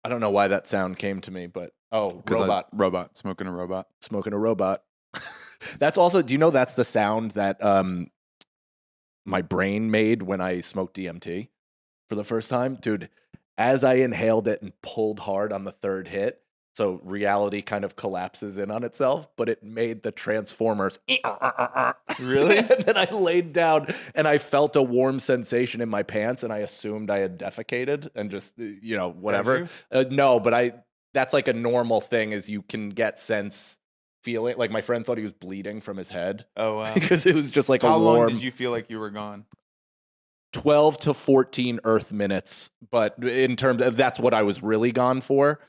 I don't know why that sound came to me, but robot smoking a robot. That's also, do you know that's the sound that my brain made when I smoked DMT for the first time? Dude, as I inhaled it and pulled hard on the third hit, so reality kind of collapses in on itself, but it made the Transformers. Really? And then I laid down and I felt a warm sensation in my pants and I assumed I had defecated and just, whatever. No, but that's like a normal thing is you can get sense feeling. Like my friend thought he was bleeding from his head. Oh, wow. Because it was just like How a warm. long did you feel like you were gone? 12 to 14 Earth minutes. But in terms of that's what I was really gone for.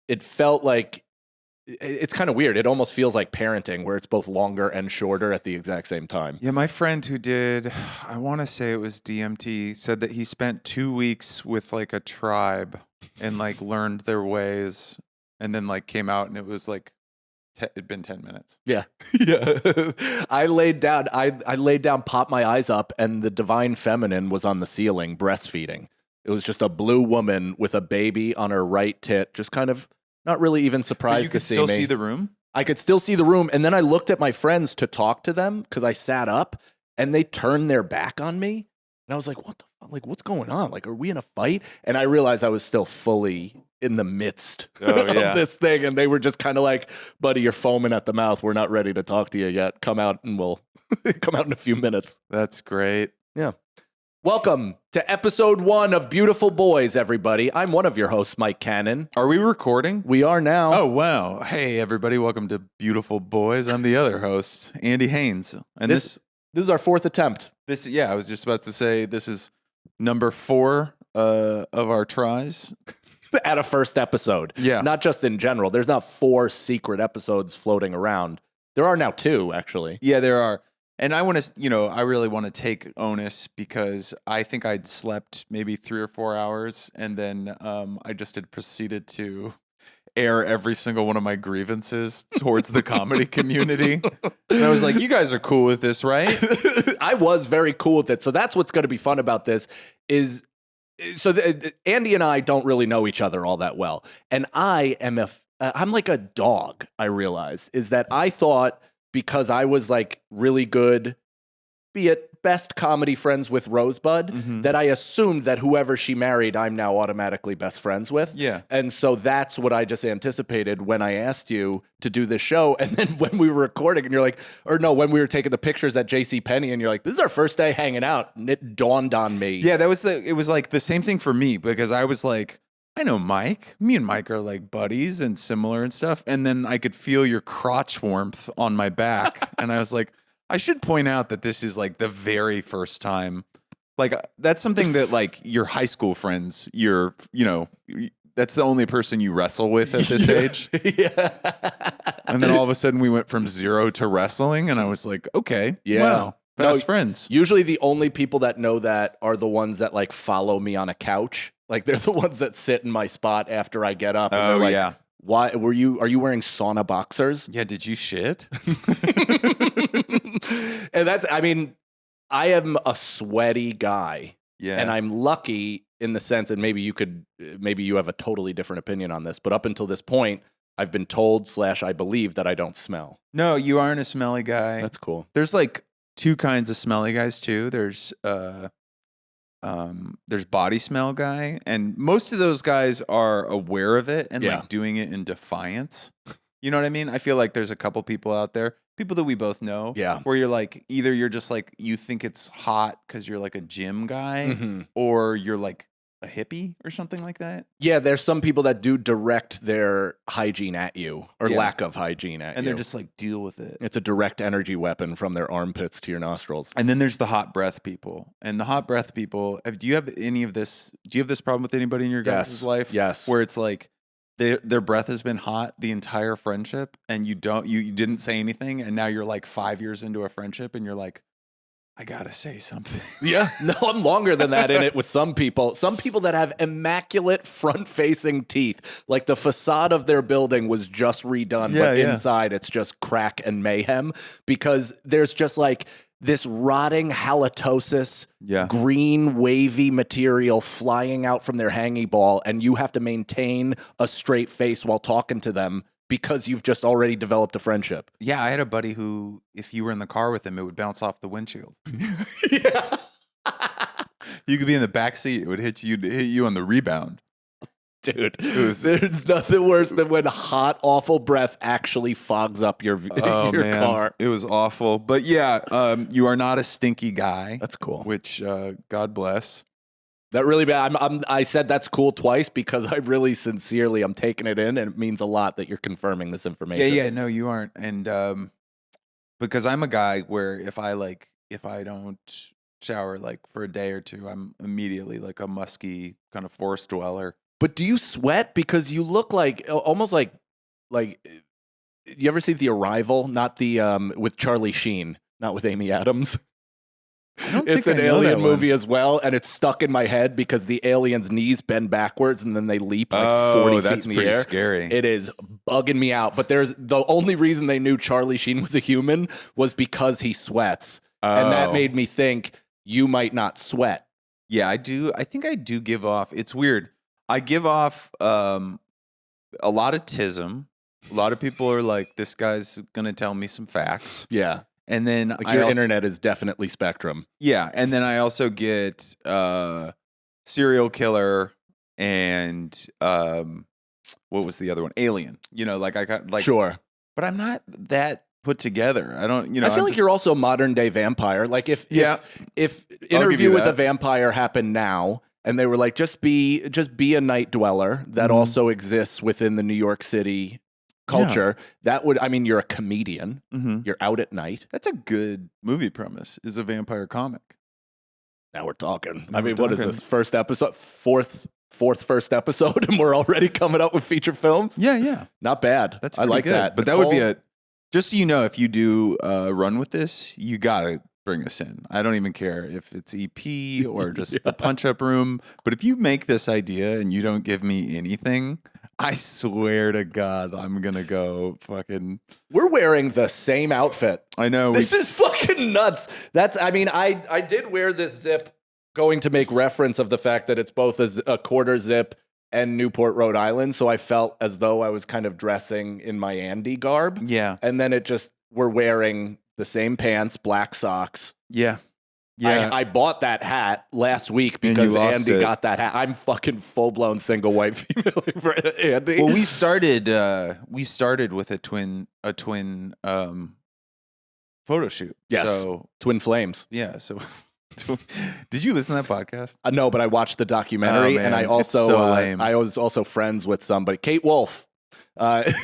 It felt like, it's kind of weird. It almost feels like parenting where it's both longer and shorter at the exact same time. Yeah, my friend who did, I want to say it was DMT, said that he spent 2 weeks with like a tribe and like learned their ways and then like came out and it was like, it'd been 10 minutes. Yeah. Yeah. I laid down, popped my eyes up and the divine feminine was on the ceiling breastfeeding. It was just a blue woman with a baby on her right tit, just kind of not really even surprised to see me. You could still see the room? I could still see the room. And then I looked at my friends to talk to them because I sat up and they turned their back on me. And I was like, what the fuck? Like, what's going on? Like, are we in a fight? And I realized I was still fully in the midst of this thing. And they were just kind of like, buddy, you're foaming at the mouth. We're not ready to talk to you yet. Come out and we'll come out in a few minutes. That's great. Yeah. Welcome to episode 1 of Beautiful Boys, everybody. I'm one of your hosts, Mike Cannon. Are we recording? We are now. Oh, wow. Hey, everybody. Welcome to Beautiful Boys. I'm the other host, Andy Haynes. And this is our 4th attempt. I was just about to say this is number 4 of our tries. At a first episode. Yeah. Not just in general. There's not 4 secret episodes floating around. There are now 2, actually. Yeah, there are. And I want to, I really want to take onus because I think I'd slept maybe 3 or 4 hours and then I just had proceeded to air every single one of my grievances towards the comedy community. And I was like, you guys are cool with this, right? I was very cool with it. So that's what's going to be fun about this is, Andy and I don't really know each other all that well. And I'm like a dog, I realize, is that I thought because I was like really good, be it best comedy friends with Rosebud, that I assumed that whoever she married, I'm now automatically best friends with. Yeah. And so that's what I just anticipated when I asked you to do this show. And then when we were recording and you're like, when we were taking the pictures at JCPenney and you're like, this is our first day hanging out. And it dawned on me. Yeah, it was like the same thing for me because I was like, I know Mike. Me and Mike are like buddies and similar and stuff. And then I could feel your crotch warmth on my back. And I was like, I should point out that this is like the very first time. Like that's something that like your high school friends, that's the only person you wrestle with at this age. Yeah. And then all of a sudden we went from 0 to wrestling. And I was like, okay, wow. Best friends. Usually the only people that know that are the ones that like follow me on a couch. Like they're the ones that sit in my spot after I get up. And they're like, yeah. Why are you wearing sauna boxers? Yeah, did you shit? And I am a sweaty guy. Yeah. And I'm lucky in the sense, and maybe you have a totally different opinion on this, but up until this point, I've been told / I believe that I don't smell. No, you aren't a smelly guy. That's cool. There's like 2 kinds of smelly guys too. There's body smell guy, and most of those guys are aware of it and like doing it in defiance. You know what I mean? I feel like there's a couple people out there, people that we both know, where you're like, either you're just like, you think it's hot because you're like a gym guy, or you're like a hippie or something like that. Yeah, there's some people that do direct their hygiene at you or lack of hygiene at you. And they're just like, deal with it. It's a direct energy weapon from their armpits to your nostrils. And then there's the hot breath people. And the hot breath people, do you have any of this? Do you have this problem with anybody in your guys' life? Yes. Where it's like their breath has been hot the entire friendship and you didn't say anything. And now you're like 5 years into a friendship and you're like, I gotta say something. Yeah, no, I'm longer than that in it with some people. Some people that have immaculate front-facing teeth. Like the facade of their building was just redone, but inside it's just crack and mayhem because there's just like this rotting halitosis, Yeah. green wavy material flying out from their hangy ball, and you have to maintain a straight face while talking to them because you've just already developed a friendship. Yeah, I had a buddy who, if you were in the car with him, it would bounce off the windshield. Yeah. You could be in the back seat; it would hit you on the rebound. Dude, there's nothing worse than when hot, awful breath actually fogs up your car. It was awful. But yeah, you are not a stinky guy. That's cool. Which, God bless. That really bad. I said that's cool twice because I really sincerely I'm taking it in, and it means a lot that you're confirming this information. Yeah. No, you aren't. And because I'm a guy where if I don't shower like for a day or two, I'm immediately like a musky kind of forest dweller. But do you sweat? Because you look like almost like you ever see The Arrival? Not the with Charlie Sheen, not with Amy Adams. It's an alien movie as well, and it's stuck in my head because the alien's knees bend backwards and then they leap like 40 feet in the air. Scary. It is bugging me out. But there's the only reason they knew Charlie Sheen was a human was because he sweats, and that made me think you might not sweat. Yeah, I do. I think I do give off. It's weird. I give off a lot of tism. A lot of people are like, this guy's going to tell me some facts. Yeah. And then like your internet is definitely spectrum. Yeah. And then I also get serial killer and what was the other one? Alien. You know, like I got like. Sure. But I'm not that put together. I don't, I feel like you're also modern day vampire. Like if Interview with a Vampire happened now, and they were like, just be a night dweller that also exists within the New York City culture. Yeah. That would, I mean, you're a comedian. You're out at night. That's a good movie premise, is a vampire comic. Now we're talking. What is this? First episode? Fourth first episode, and we're already coming up with feature films? Yeah. Not bad. That's I like good. that. But Nicole, that would be just so you know, if you do run with this, you got to bring us in. I don't even care if it's EP or just the punch-up room. But if you make this idea and you don't give me anything, I swear to God, I'm going to go fucking... We're wearing the same outfit. I know. This is fucking nuts. I did wear this zip going to make reference of the fact that it's both a quarter zip and Newport, Rhode Island. So I felt as though I was kind of dressing in my Andy garb. Yeah. And then we're wearing the same pants, black socks. Yeah. I bought that hat last week because Andy got that hat. I'm fucking full-blown single white female for Andy. Well, we started with a twin photo shoot. Yes. So twin flames. Yeah. So did you listen to that podcast? No, but I watched the documentary, and I also I was also friends with somebody, Kate Wolf. Damn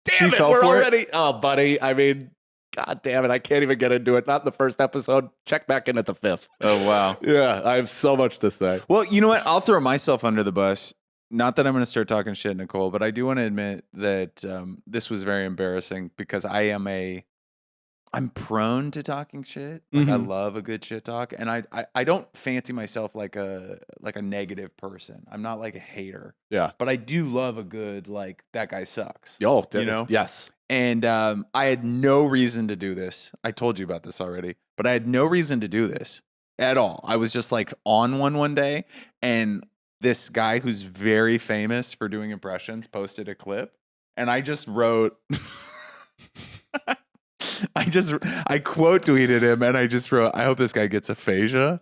it, we're already. Oh, buddy. I mean, God damn it, I can't even get into it. Not in the first episode. Check back in at the 5th. Oh, wow. Yeah, I have so much to say. Well, you know what? I'll throw myself under the bus. Not that I'm going to start talking shit, Nicole, but I do want to admit that this was very embarrassing because I'm prone to talking shit. Like I love a good shit talk, and I don't fancy myself like a negative person. I'm not like a hater. Yeah, but I do love a good like that guy sucks. Yo, you know? Yes. And I had no reason to do this. I told you about this already, but I had no reason to do this at all. I was just like on one day, and this guy who's very famous for doing impressions posted a clip, and I just wrote. I quote tweeted him, and I just wrote, "I hope this guy gets aphasia."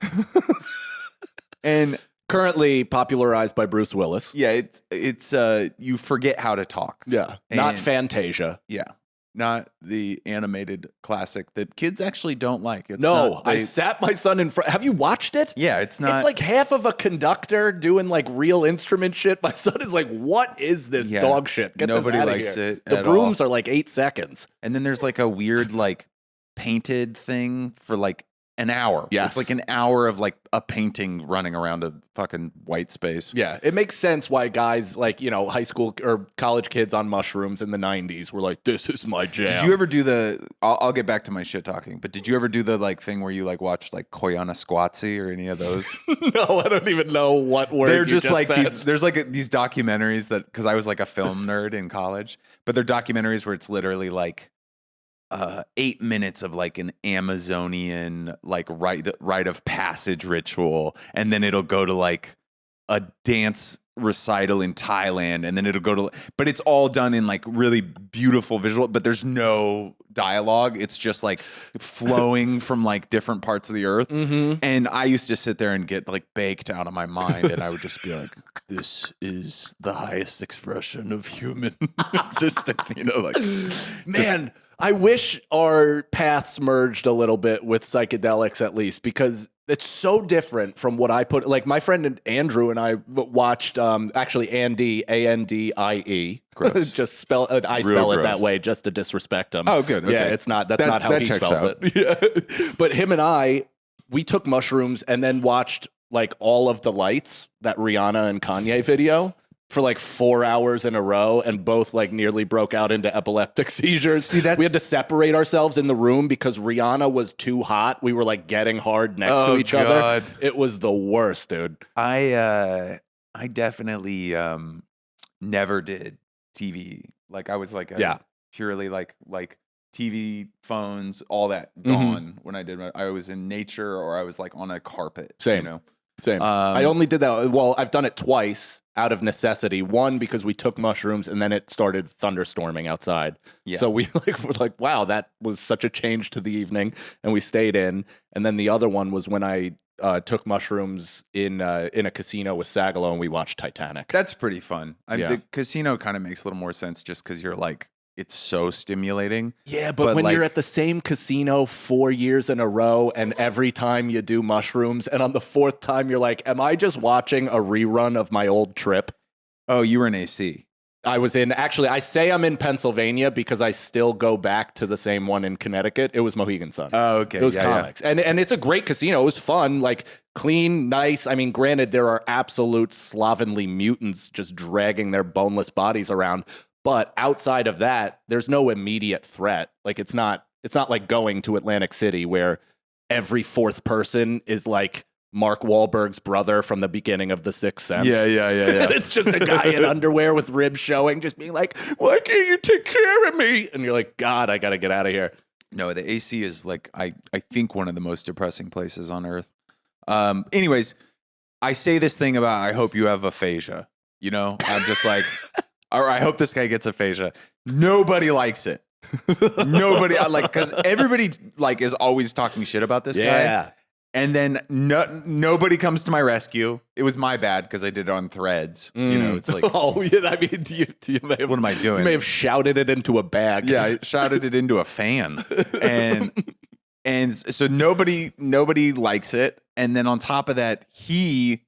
And currently popularized by Bruce Willis. Yeah, it's you forget how to talk. Yeah, not Fantasia. Yeah, not the animated classic that kids actually don't like. I sat my son in front. Have you watched it? Yeah, it's not. It's like half of a conductor doing like real instrument shit. My son is like, "What is this dog shit? Get Nobody this out of likes here." it. The brooms are like 8 seconds, and then there's like a weird like painted thing for like an hour. Yes. It's like an hour of like a painting running around a fucking white space. Yeah. It makes sense why guys like, high school or college kids on mushrooms in the 90s were like, this is my jam. Did you ever do I'll get back to my shit talking, but did you ever do the like thing where you like watch like Koyana Squatsy or any of those? No, I don't even know what word They're you just like said. there's like these documentaries that, because I was like a film nerd in college, but they're documentaries where it's literally like 8 minutes of like an Amazonian like rite of passage ritual, and then it'll go to like a dance recital in Thailand, and then it'll go to, but it's all done in like really beautiful visual, but there's no dialogue. It's just like flowing from like different parts of the earth. Mm-hmm. And I used to sit there and get like baked out of my mind, and I would just be like, this is the highest expression of human existence, you know, like, man, I wish our paths merged a little bit with psychedelics at least, because it's so different from what I put. Like my friend Andrew and I watched, actually Andy, Andie. Gross. Just spell I Real spell it gross. that way just to disrespect him. Oh, good. Okay. Yeah, it's not. That's not how that he checks spells out. it. Yeah. But him and we took mushrooms and then watched like all of the lights, that Rihanna and Kanye video, for like 4 hours in a row, and both like nearly broke out into epileptic seizures. See, we had to separate ourselves in the room because Rihanna was too hot. We were like getting hard next to each other. It was the worst, dude. I definitely never did TV. Like I was like purely like TV, phones, all that gone when I did I was in nature, or I was like on a carpet. Same. You know? Same. I only did that. Well, I've done it twice out of necessity. One, because we took mushrooms and then it started thunderstorming outside. Yeah. So we were like, wow, that was such a change to the evening, and we stayed in. And then the other one was when I took mushrooms in a casino with Sagalo, and we watched Titanic. That's pretty fun. The casino kind of makes a little more sense just because you're like, it's so stimulating. Yeah, but when like, you're at the same casino 4 years in a row, and every time you do mushrooms, and on the fourth time you're like, am I just watching a rerun of my old trip? Oh, you were in AC. I was in, actually, I say I'm in Pennsylvania because I still go back to the same one in Connecticut. It was Mohegan Sun. Oh, okay. It was comics. Yeah. And it's a great casino. It was fun, like clean, nice. I mean, granted, there are absolute slovenly mutants just dragging their boneless bodies around. But outside of that, there's no immediate threat. Like it's not like going to Atlantic City where every fourth person is like Mark Wahlberg's brother from the beginning of The Sixth Sense. Yeah. And it's just a guy in underwear with ribs showing, just being like, why can't you take care of me? And you're like, God, I got to get out of here. No, the AC is like, I think one of the most depressing places on earth. Anyways, I say this thing about, I hope you have aphasia. You know, I'm just like, or I hope this guy gets aphasia. Nobody likes it. Nobody, because everybody like is always talking shit about this guy. And then nobody comes to my rescue. It was my bad because I did it on Threads. You know, it's like, oh yeah. I mean, you may have, what am I doing? You may have shouted it into a bag. Yeah, I shouted it into a fan, and so nobody likes it. And then on top of that, he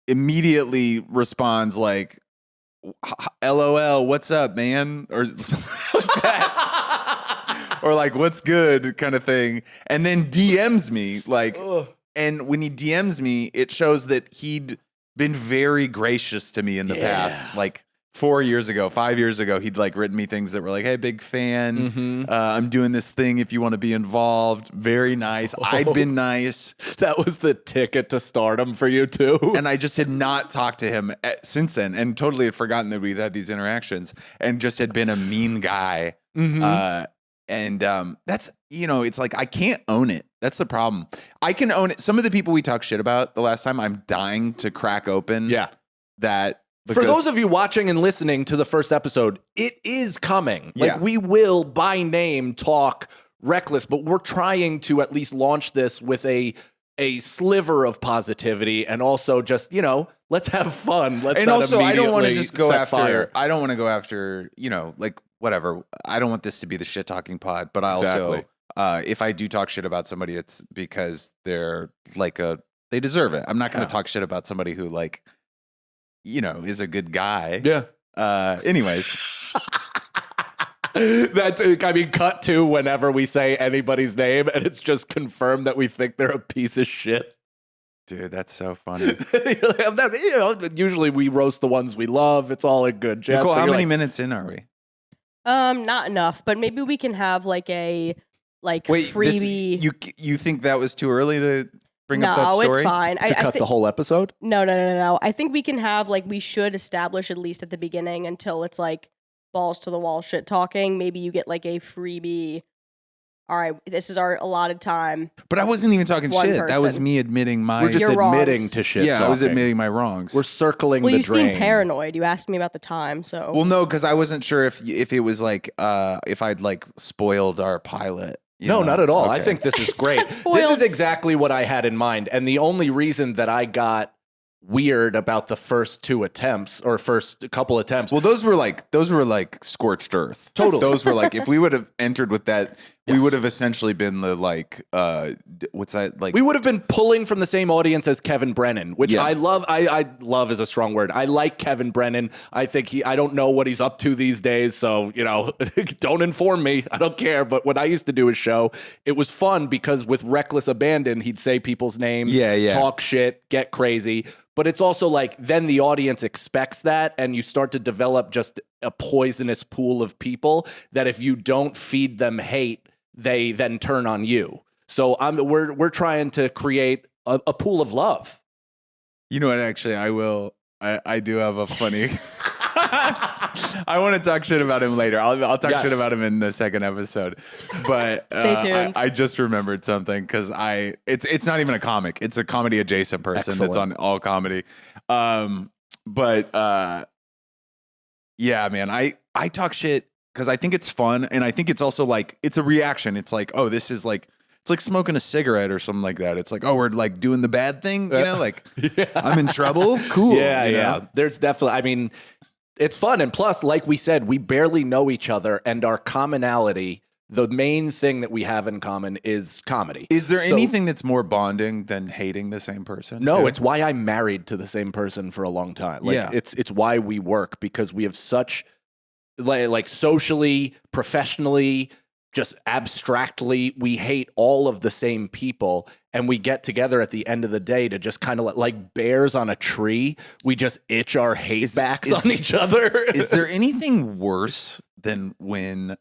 immediately responds like, LOL, what's up, man? Or something like that. Or like, what's good kind of thing. And then DMs me like, and when he DMs me, it shows that he'd been very gracious to me in the past. Like 4 years ago, 5 years ago, he'd like written me things that were like, hey, big fan. I'm doing this thing if you want to be involved. Very nice. I'd been nice. That was the ticket to stardom for you too. And I just had not talked to him since then, and totally had forgotten that we'd had these interactions, and just had been a mean guy. And that's, you know, it's like, I can't own it. That's the problem. I can own it. Some of the people we talked shit about the last time, I'm dying to crack open. Yeah. That. For those of you watching and listening to the first episode, it is coming. Like we will by name talk reckless, but we're trying to at least launch this with a sliver of positivity, and also just, you know, let's have fun. Let's and not also I don't want to immediately just go set after fire. I don't want to go after, you know, like whatever. I don't want this to be the shit talking pod, but I also if I do talk shit about somebody, it's because they're like they deserve it. I'm not going to talk shit about somebody who like, you know, is a good guy. Yeah. Anyways. That's, I mean, cut to whenever we say anybody's name and it's just confirmed that we think they're a piece of shit. Dude, that's so funny. You know, usually we roast the ones we love. It's all in good jest. Nicole, how many minutes in are we? Not enough, but maybe we can have like a freebie. You think that was too early to bring up that story? No, it's fine. To cut the whole episode? No. I think we can have we should establish at least at the beginning until it's like balls to the wall shit talking. Maybe you get like a freebie all right, this is our allotted time. But I wasn't even talking One shit. That was person. me admitting my. We're just Your admitting wrongs. to shit. yeah, I was talking. admitting my wrongs. We're circling Well, the you drain. seem paranoid. You asked me about the time, so. well, no, because I wasn't sure if it was like if I'd like spoiled our pilot. No, not at all. I Okay. think this is It's great. not This spoiled. is exactly what I had in mind. And the only reason that I got weird about the first two attempts or first couple attempts. Well, those were like scorched earth. Totally. Those were like if we would have entered with that, we would have essentially been the like what's that like? We would have been pulling from the same audience as Kevin Brennan, which Yeah. I love. I love is a strong word. I like Kevin Brennan. I think I don't know what he's up to these days. So, don't inform me. I don't care. But when I used to do his show, it was fun because with reckless abandon, he'd say people's names, talk shit, get crazy. But it's also like then the audience expects that and you start to develop just a poisonous pool of people that if you don't feed them hate, they then turn on you. So we're trying to create a pool of love. You know what? Actually, I do have a funny. I want to talk shit about him later. I'll talk shit about him in the second episode. But Stay tuned. I just remembered something because it's not even a comic. It's a comedy adjacent person that's on all comedy. Yeah, man. I talk shit because I think it's fun and I think it's also like it's a reaction. It's like, oh, this is like. It's like smoking a cigarette or something like that. It's like, oh, we're like doing the bad thing, like I'm in trouble. Cool. Yeah. There's definitely, it's fun. And plus, like we said, we barely know each other and our commonality, the main thing that we have in common is comedy. Is there anything that's more bonding than hating the same person? No, too? it's why I'm married to the same person for a long time. Like it's why we work because we have such like socially, professionally, just abstractly, we hate all of the same people and we get together at the end of the day to just kind of like bears on a tree. We just itch our hate backs on each other. Is there anything worse than when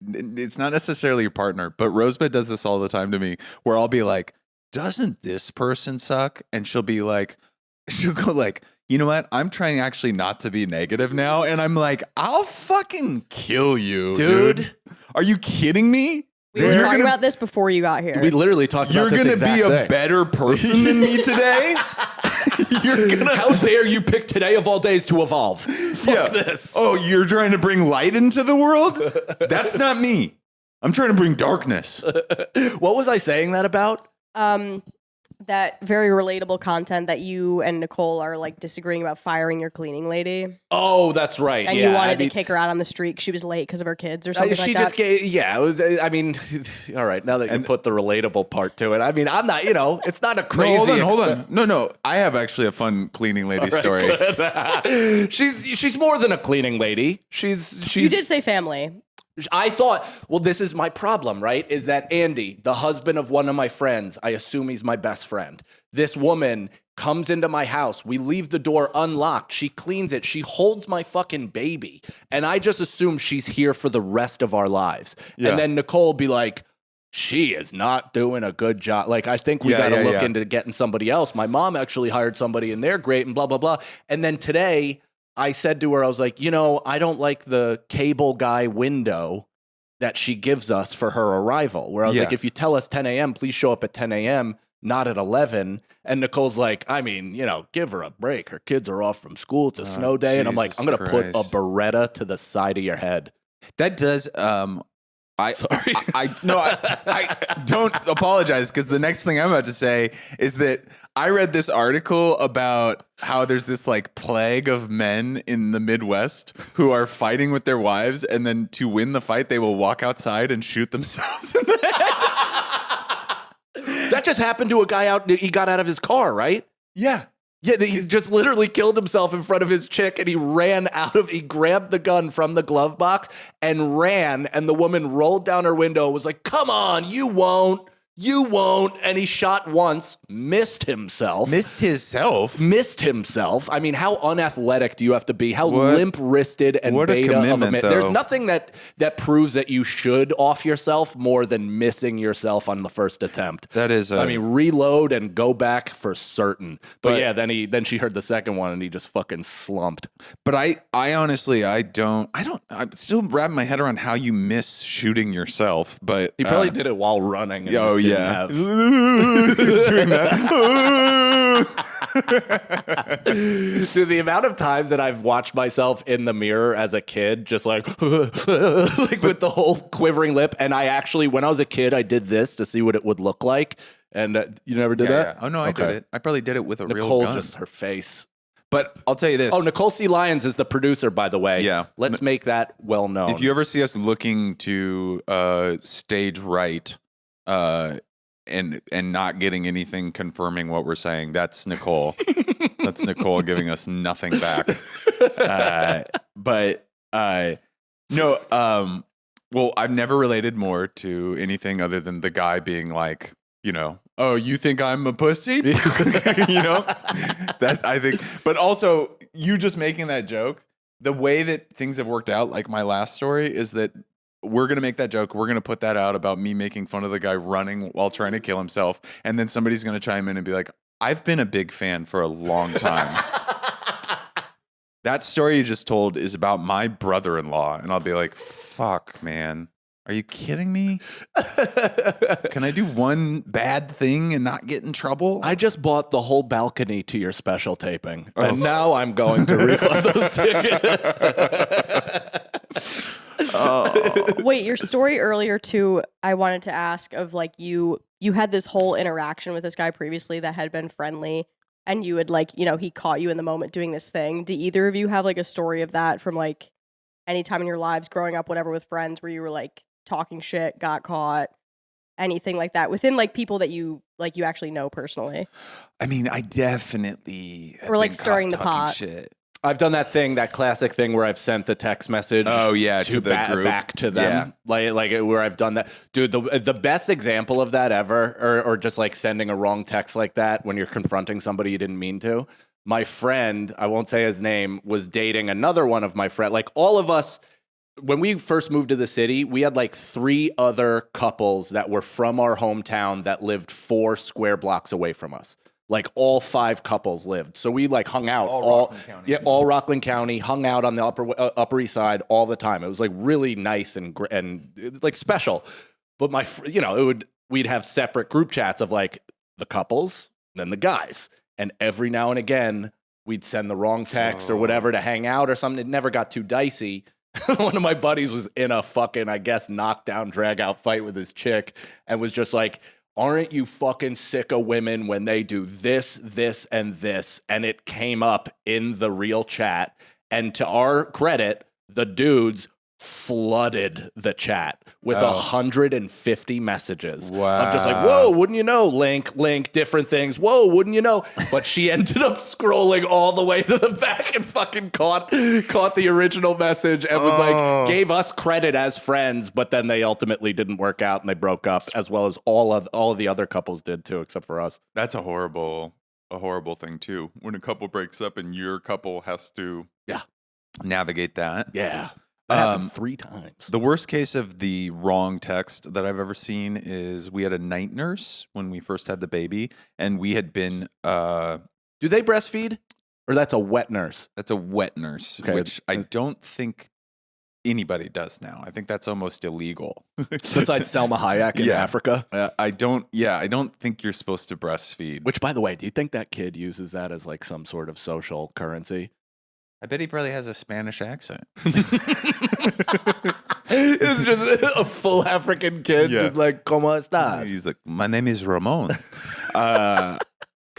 it's not necessarily your partner, but Rosebud does this all the time to me where I'll be like, doesn't this person suck? And she'll go like, you know what? I'm trying actually not to be negative now. And I'm like, I'll fucking kill you, dude. Are you kidding me? We were talking about this before you got here. We literally talked about this exact thing. You're going to be a better person than me today? How dare you pick today of all days to evolve? Fuck this. Oh, you're trying to bring light into the world? That's not me. I'm trying to bring darkness. What was I saying that about? That very relatable content that you and Nicole are like disagreeing about firing your cleaning lady. Oh, that's right. And you wanted to kick her out on the street because she was late because of her kids or something like that. It was, all right, now that you put the relatable part to it. I'm not, it's not a crazy. Hold on. No. I have actually a fun cleaning lady story. She's more than a cleaning lady. She's You did say family. I thought, well, this is my problem, right? Is that Andy, the husband of one of my friends, I assume he's my best friend. This woman comes into my house. We leave the door unlocked. She cleans it. She holds my fucking baby. And I just assume she's here for the rest of our lives. Yeah. And then Nicole be like, she is not doing a good job. Like, I think we got to look into getting somebody else. My mom actually hired somebody and they're great and blah, blah, blah. And then today I said to her, I was like, I don't like the cable guy window that she gives us for her arrival. Where I was like, if you tell us 10 a.m., please show up at 10 a.m., not at 11. And Nicole's like, give her a break. Her kids are off from school. It's a snow day. And I'm like, I'm going to put a Beretta to the side of your head. That does... I don't apologize because the next thing I'm about to say is that I read this article about how there's this like plague of men in the Midwest who are fighting with their wives, and then to win the fight, they will walk outside and shoot themselves in the head. That just happened to a guy he got out of his car, right? Yeah. Yeah, he just literally killed himself in front of his chick and he grabbed the gun from the glove box and ran, and the woman rolled down her window and was like, come on, you won't. You won't. And he shot once, missed himself. Missed himself. I mean, how unathletic do you have to be? How What- limp-wristed and what a beta of a commitment, man. though. There's nothing that proves that you should off yourself more than missing yourself on the first attempt. That is, I mean, reload and go back for certain. But yeah, then she heard the second one and he just fucking slumped. but I honestly, I'm still wrapping my head around how you miss shooting yourself. But He probably did it while running. And Oh just didn't yeah, have- he's doing that. Dude, the amount of times that I've watched myself in the mirror as a kid, just like, like with the whole quivering lip. And I actually, when I was a kid, I did this to see what it would look like. And you never did that? Yeah. Oh no, I did it. I probably did it with a real Nicole, gun. just her face. But I'll tell you this. Oh, Nicole C. Lyons is the producer, by the way. Yeah. Let's make that well known. If you ever see us looking to stage right and not getting anything confirming what we're saying, that's Nicole. That's Nicole giving us nothing back. No, well, I've never related more to anything other than the guy being like, oh, you think I'm a pussy? That I think, but also you just making that joke, the way that things have worked out, like my last story, is that we're going to make that joke. We're going to put that out about me making fun of the guy running while trying to kill himself. And then somebody's going to chime in and be like, I've been a big fan for a long time. That story you just told is about my brother-in-law. And I'll be like, fuck, man. Are you kidding me? Can I do one bad thing and not get in trouble? I just bought the whole balcony to your special taping. And now I'm going to refund those tickets. Wait, your story earlier too, I wanted to ask of like you had this whole interaction with this guy previously that had been friendly and you had like, he caught you in the moment doing this thing. Do either of you have like a story of that from like any time in your lives growing up, whatever, with friends where you were like talking shit, got caught, anything like that within like people that you actually know personally? I mean, I definitely Or, like, been caught stirring the talking pot. Shit. I've done that classic thing where I've sent the text message. Oh yeah, to the group. Back to them. Like where I've done that. Dude, the best example of that ever, or just like sending a wrong text like that when you're confronting somebody you didn't mean to. My friend, I won't say his name, was dating another one of my friends. Like all of us, when we first moved to the city, we had like 3 other couples that were from our hometown that lived 4 square blocks away from us. Like all 5 couples lived. So we like hung out all Rockland County, hung out on the Upper East Side all the time. It was like really nice and like special. But we'd have separate group chats of like the couples, then the guys. And every now and again, we'd send the wrong text or whatever to hang out or something. It never got too dicey. One of my buddies was in a fucking, I guess, knockdown, drag out fight with his chick and was just like, aren't you fucking sick of women when they do this, this, and this? And it came up in the real chat. And to our credit, the dudes flooded the chat with 150 messages. Wow. Of just like, whoa, wouldn't you know? Link, different things. Whoa, wouldn't you know? But she ended up scrolling all the way to the back and fucking caught the original message and was like, gave us credit as friends, but then they ultimately didn't work out and they broke up, as well as all of the other couples did too, except for us. That's a horrible thing too. When a couple breaks up and your couple has to navigate that. Yeah. That happened 3 times. The worst case of the wrong text that I've ever seen is we had a night nurse when we first had the baby, and we had been Do they breastfeed? Or that's a wet nurse? that's a wet nurse, Okay. which I don't think anybody does now. I think that's almost illegal. Besides Selma Hayek in Yeah. Africa? I don't think you're supposed to breastfeed. Which, by the way, do you think that kid uses that as like some sort of social currency? I bet he probably has a Spanish accent. It's just a full African kid Yeah. who's like, ¿Cómo estás? He's like, my name is Ramon. God,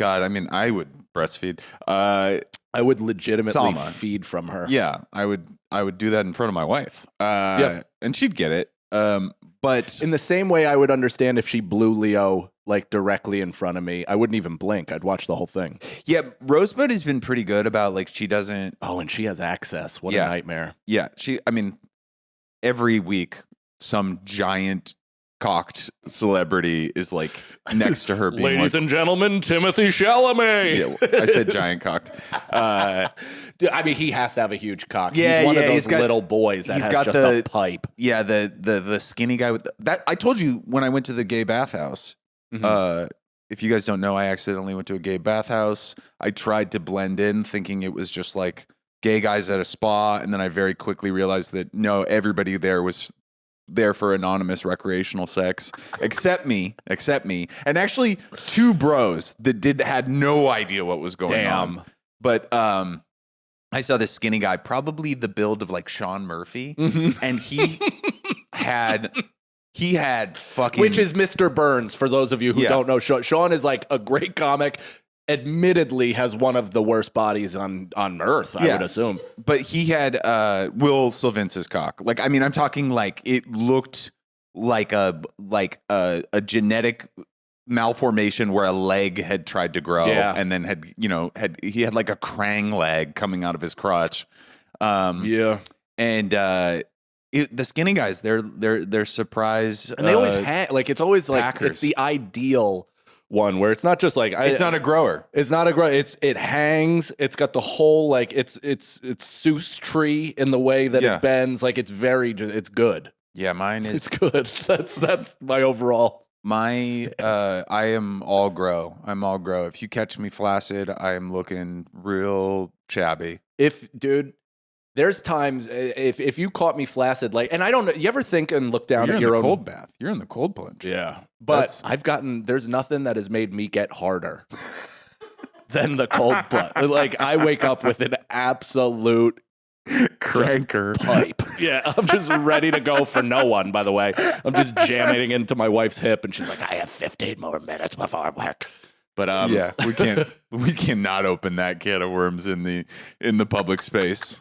I mean, I would breastfeed. I would legitimately Salma. feed from her. Yeah, I would do that in front of my wife. Yeah. And she'd get it. But In the same way I would understand if she blew Leo like directly in front of me. I wouldn't even blink. I'd watch the whole thing. yeah, Rosebud has been pretty good about like she doesn't. Oh, and she has access. What Yeah. a nightmare. Yeah, I mean, every week some giant cocked celebrity is like next to her being Ladies like, and gentlemen, Timothy Chalamet. yeah, I said giant cocked. Dude, I mean, he has to have a huge cock. Yeah, he's one of yeah, those he's got- little boys that he's has got just the- a pipe. Yeah, the skinny guy with that. I told you when I went to the gay bathhouse. If you guys don't know, I accidentally went to a gay bathhouse. I tried to blend in, thinking it was just like gay guys at a spa, and then I very quickly realized that no, everybody there was there for anonymous recreational sex, except me, and actually 2 bros that had no idea what was going on. But I saw this skinny guy, probably the build of like Sean Murphy, and he had fucking, Which is Mr. Burns, for those of you who don't know. Sean is like a great comic. Admittedly, has one of the worst bodies on Earth, I would assume. But he had Will Sylvince's cock. Like, I mean, I'm talking like it looked like a genetic malformation where a leg had tried to grow, and then he had like a Krang leg coming out of his crotch. And the skinny guys, they're surprised, and they always like it's always like Packers. It's the ideal one where it's not just like it's not a grower. It's not a grower. It hangs. It's got the whole like it's Seuss tree in the way that it bends. Like it's good. Yeah, mine is. It's good. That's my overall. I am all grow. I'm all grow. If you catch me flaccid, I am looking real shabby. There's times if you caught me flaccid, like, and I don't know, you ever think and look down at your own cold bath? You're in the cold plunge. Yeah, but there's nothing that has made me get harder than the cold plunge. Like I wake up with an absolute cranker pipe. Yeah, I'm just ready to go for no one. By the way, I'm just jamming into my wife's hip, and she's like, "I have 15 more minutes before work." But yeah, we cannot open that can of worms in the public space.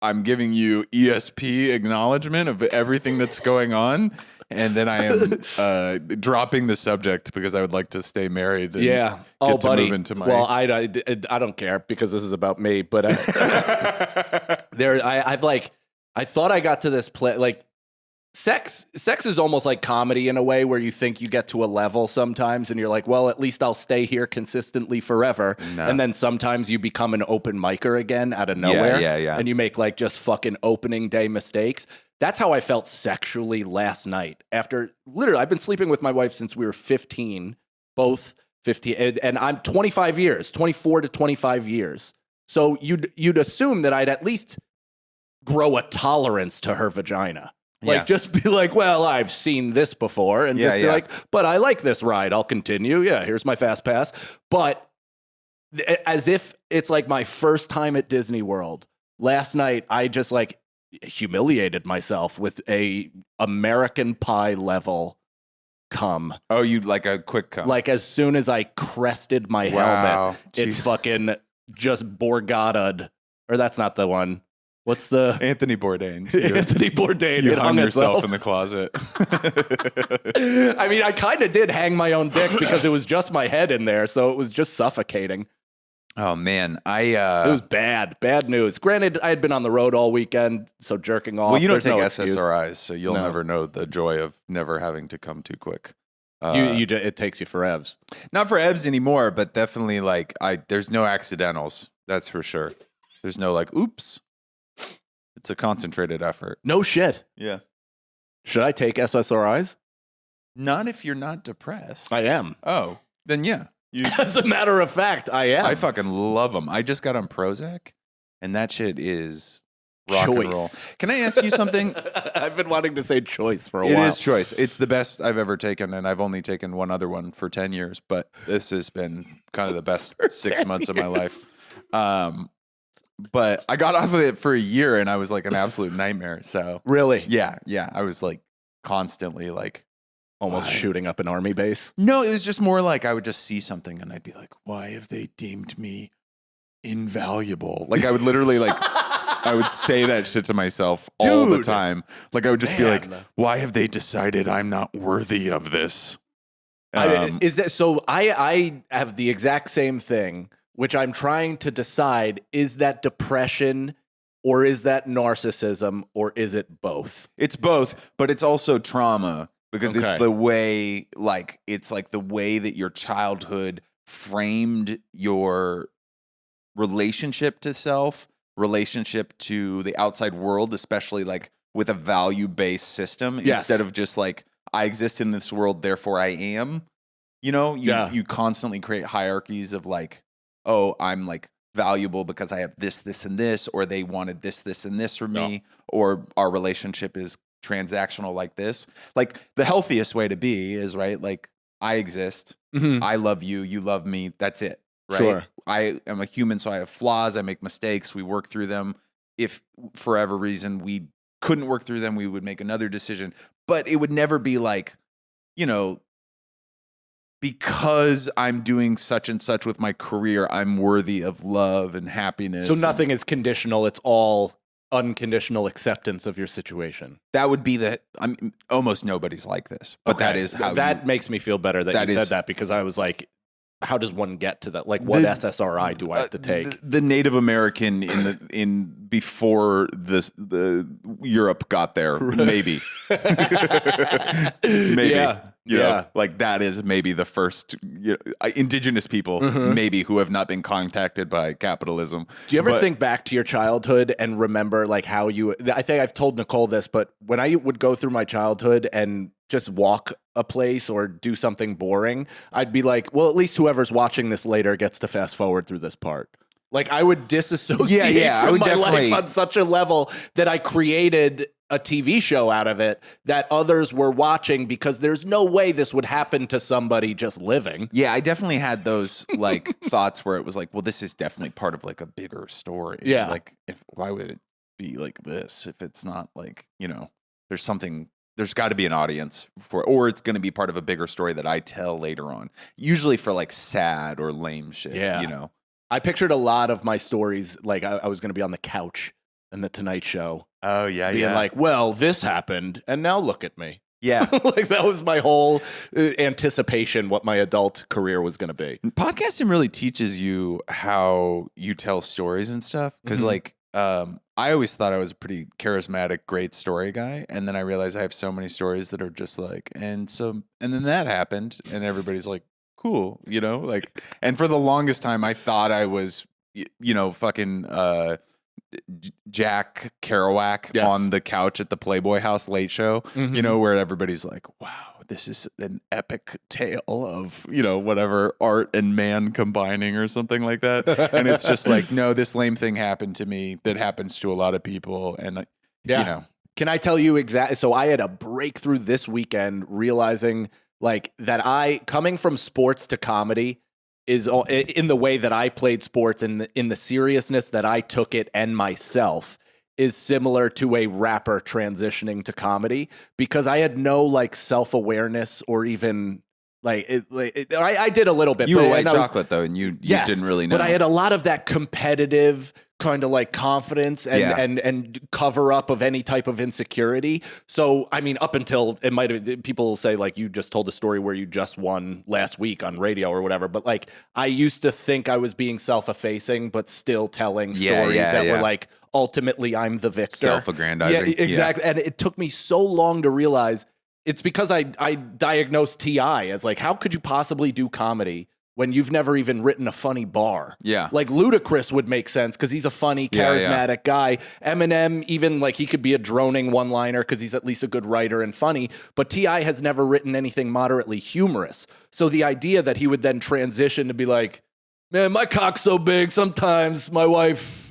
I'm giving you ESP acknowledgement of everything that's going on, and then I am dropping the subject because I would like to stay married. And buddy. Move into my... Well, I don't care because this is about me. But I thought I got to this place like. Sex is almost like comedy in a way where you think you get to a level sometimes and you're like, well, at least I'll stay here consistently forever. No. And then sometimes you become an open micer again out of nowhere. Yeah. And you make like just fucking opening day mistakes. That's how I felt sexually last night. After literally, I've been sleeping with my wife since we were 15, both 15. And I'm 24 to 25 years. So you'd assume that I'd at least grow a tolerance to her vagina. Like, just be like, well, I've seen this before. And just be like, but I like this ride. I'll continue. Yeah, here's my fast pass. But as if it's like my first time at Disney World. Last night, I just like humiliated myself with a American Pie level cum. Oh, you like a quick cum? Like as soon as I crested my helmet, it's fucking just Borgata'd. Or that's not the one. What's the Anthony Bourdain? Anthony Bourdain. You hung yourself in the closet. I mean, I kind of did hang my own dick because it was just my head in there, so it was just suffocating. Oh man, it was bad news. Granted, I had been on the road all weekend, so jerking off. Well, you don't take SSRIs, so you'll never know the joy of never having to come too quick. It takes you for evs. Not for evs anymore, but definitely like there's no accidentals. That's for sure. There's no like, oops. It's a concentrated effort. No shit. Yeah. Should I take SSRIs? Not if you're not depressed. I am. Oh, then yeah. As a matter of fact, I am. I fucking love them. I just got on Prozac, and that shit is rock and roll. Can I ask you something? I've been wanting to say choice for a while. It is choice. It's the best I've ever taken, and I've only taken one other one for 10 years, but this has been kind of the best 6 months of my life. But I got off of it for a year and I was like an absolute nightmare. So really? Yeah. I was like constantly like almost shooting up an army base. No, it was just more like I would just see something and I'd be like, why have they deemed me invaluable? Like I would literally like I would say that shit to myself all the time. Like I would just be like, why have they decided I'm not worthy of this? Is that so? I have the exact same thing, which I'm trying to decide, is that depression or is that narcissism or is it both? It's both, but it's also trauma because it's Okay. the way, like, it's like the way that your childhood framed your relationship to self, relationship to the outside world, especially like with a value-based system, Yes. instead of just like, I exist in this world, therefore I am. You constantly create hierarchies of like, oh, I'm like valuable because I have this, this, and this, or they wanted this, this, and this from me, or our relationship is transactional like this. Like the healthiest way to be is, right, like I exist, I love you, you love me, that's it, right? Sure. I am a human, so I have flaws, I make mistakes, we work through them. If for whatever reason we couldn't work through them, we would make another decision. But it would never be like, because I'm doing such and such with my career, I'm worthy of love and happiness. So nothing is conditional. It's all unconditional acceptance of your situation. That would be almost nobody's like this, but Okay. that is how that makes me feel better that you said that, because I was like, how does one get to that? Like, what SSRI do I have to take? The Native American in before the Europe got there, maybe, maybe, Yeah. like that is maybe the first indigenous people, maybe, who have not been contacted by capitalism. Do you ever think back to your childhood and remember like how I think I've told Nicole this, but when I would go through my childhood and just walk a place or do something boring, I'd be like, well, at least whoever's watching this later gets to fast forward through this part. Like I would disassociate I from would my definitely life on such a level that I created a TV show out of it that others were watching, because there's no way this would happen to somebody just living. Yeah, I definitely had those like thoughts where it was like, well, this is definitely part of like a bigger story. Yeah. Like, why would it be like this if it's not like, there's got to be an audience for, or it's going to be part of a bigger story that I tell later on, usually for like sad or lame shit. Yeah. I pictured a lot of my stories like I was going to be on the couch in the Tonight Show. Oh, yeah, being like, well, this happened, and now look at me. Yeah. Like that was my whole anticipation what my adult career was going to be. Podcasting really teaches you how you tell stories and stuff. Because like, I always thought I was a pretty charismatic, great story guy. And then I realized I have so many stories that are just like, and then that happened, and everybody's like, cool, like, and for the longest time, I thought I was, fucking, Jack Kerouac on the couch at the Playboy House late show, where everybody's like, wow, this is an epic tale of, whatever art and man combining or something like that. And it's just like, no, this lame thing happened to me that happens to a lot of people. And, Can I tell you exactly? So I had a breakthrough this weekend realizing like that coming from sports to comedy is in the way that I played sports and in the seriousness that I took it and myself is similar to a rapper transitioning to comedy, because I had no like self-awareness or even like I did a little bit. You were white chocolate though, and you didn't really know. But I had a lot of that competitive kind of like confidence and cover up of any type of insecurity. So, I mean, up until it might have, people say like, you just told a story where you just won last week on radio or whatever. But like, I used to think I was being self-effacing, but still telling stories that were like, ultimately I'm the victor. Self-aggrandizing. Yeah, exactly. And it took me so long to realize it's because I diagnosed T.I. as like, how could you possibly do comedy when you've never even written a funny bar? Yeah. Like Ludacris would make sense because he's a funny, charismatic guy. Eminem, even like he could be a droning one-liner because he's at least a good writer and funny. But T.I. has never written anything moderately humorous. So the idea that he would then transition to be like, man, my cock's so big, sometimes my wife,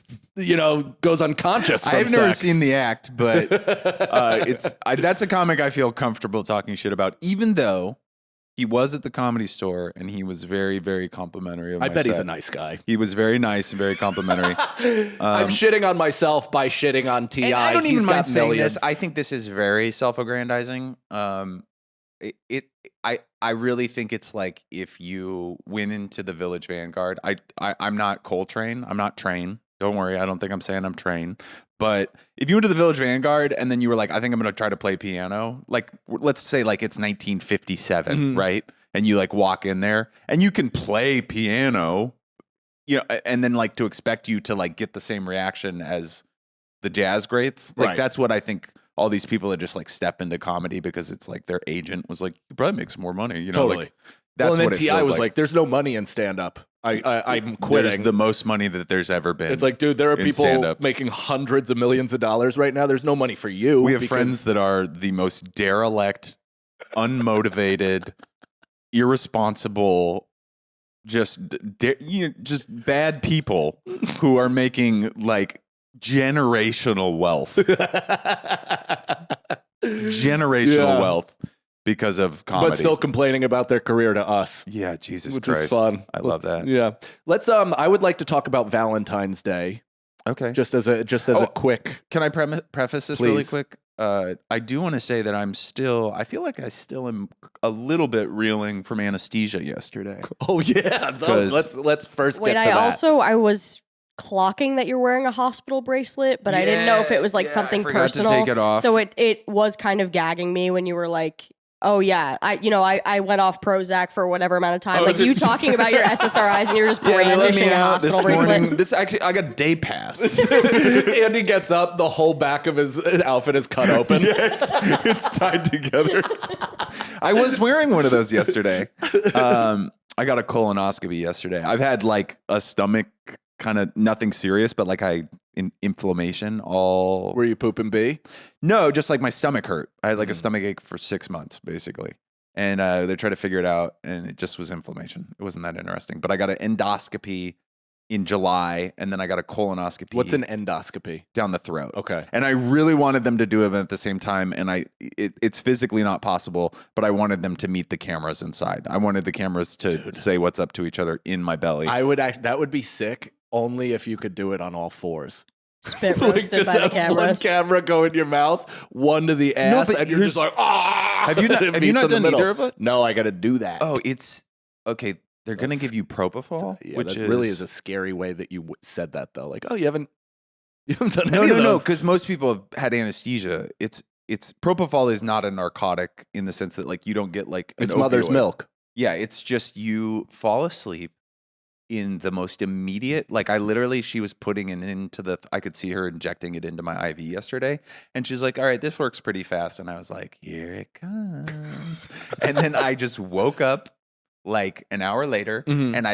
goes unconscious from I've never sex. seen the act, but that's a comic I feel comfortable talking shit about, even though he was at the Comedy Store and he was very, very complimentary of my I bet set. he's a nice guy. He was very nice and very complimentary. I'm shitting on myself by shitting on T.I. And I don't even mind saying millions. this. I think this is very self-aggrandizing. I really think it's like if you went into the Village Vanguard. I'm not Coltrane. I'm not Train. Don't worry. I don't think I'm saying I'm Train. But if you went to the Village Vanguard and then you were like, I think I'm going to try to play piano. Like, let's say like it's 1957, right? And you like walk in there and you can play piano, and then like to expect you to like get the same reaction as the jazz greats. Like that's what I think all these people that just like step into comedy because it's like their agent was like, you probably make some more money, you know? Totally. Like, that's and what then it T.I. feels was like, there's no money in stand-up. I'm quitting. There's the most money that there's ever been. It's like, dude, there are in people stand-up. making hundreds of millions of dollars right now. There's no money for you. We have friends that are the most derelict, unmotivated, irresponsible, just bad people who are making like generational wealth. Generational wealth because of comedy. But still complaining about their career to us. Yeah, Jesus which Christ. is fun. I love that. Yeah. Let's I would like to talk about Valentine's Day. Okay. Just as a quick. Can I preface this really quick? I do want to say that I feel like I still am a little bit reeling from anesthesia yesterday. Oh yeah. Let's first Wait, get to that. I was clocking that you're wearing a hospital bracelet, but I didn't know if it was like something I forgot personal. to take it off. So it was kind of gagging me when you were like, oh yeah, I went off Prozac for whatever amount of time. Like you talking about your SSRIs and you're just brandishing a hospital bracelet. This actually, I got a day pass. Andy gets up, the whole back of his outfit is cut open. It's tied together. I was wearing one of those yesterday. I got a colonoscopy yesterday. I've had like a stomach kind of nothing serious, but like inflammation all. Were you pooping B? No, just like my stomach hurt. I had like a stomach ache for 6 months basically. And they tried to figure it out and it just was inflammation. It wasn't that interesting, but I got an endoscopy in July and then I got a colonoscopy. What's an endoscopy? Down the throat. Okay. And I really wanted them to do it at the same time. And it's physically not possible, but I wanted them to meet the cameras inside. I wanted the cameras to say what's up to each other in my belly. That would be sick only if you could do it on all fours. Spit roasted by the cameras. One camera go in your mouth, one to the ass, but and you're just like, ah! Have you not done either of it? No, I got to do that. Oh, it's okay. They're going to give you propofol, which really is a scary way that you said that though. Like, oh, you haven't done No, because most people have had anesthesia. It's propofol is not a narcotic in the sense that like you don't get like it's mother's milk. Yeah, it's just you fall asleep in the most immediate, like she was putting it into I could see her injecting it into my IV yesterday. And she's like, all right, this works pretty fast. And I was like, here it comes. And then I just woke up like an hour later and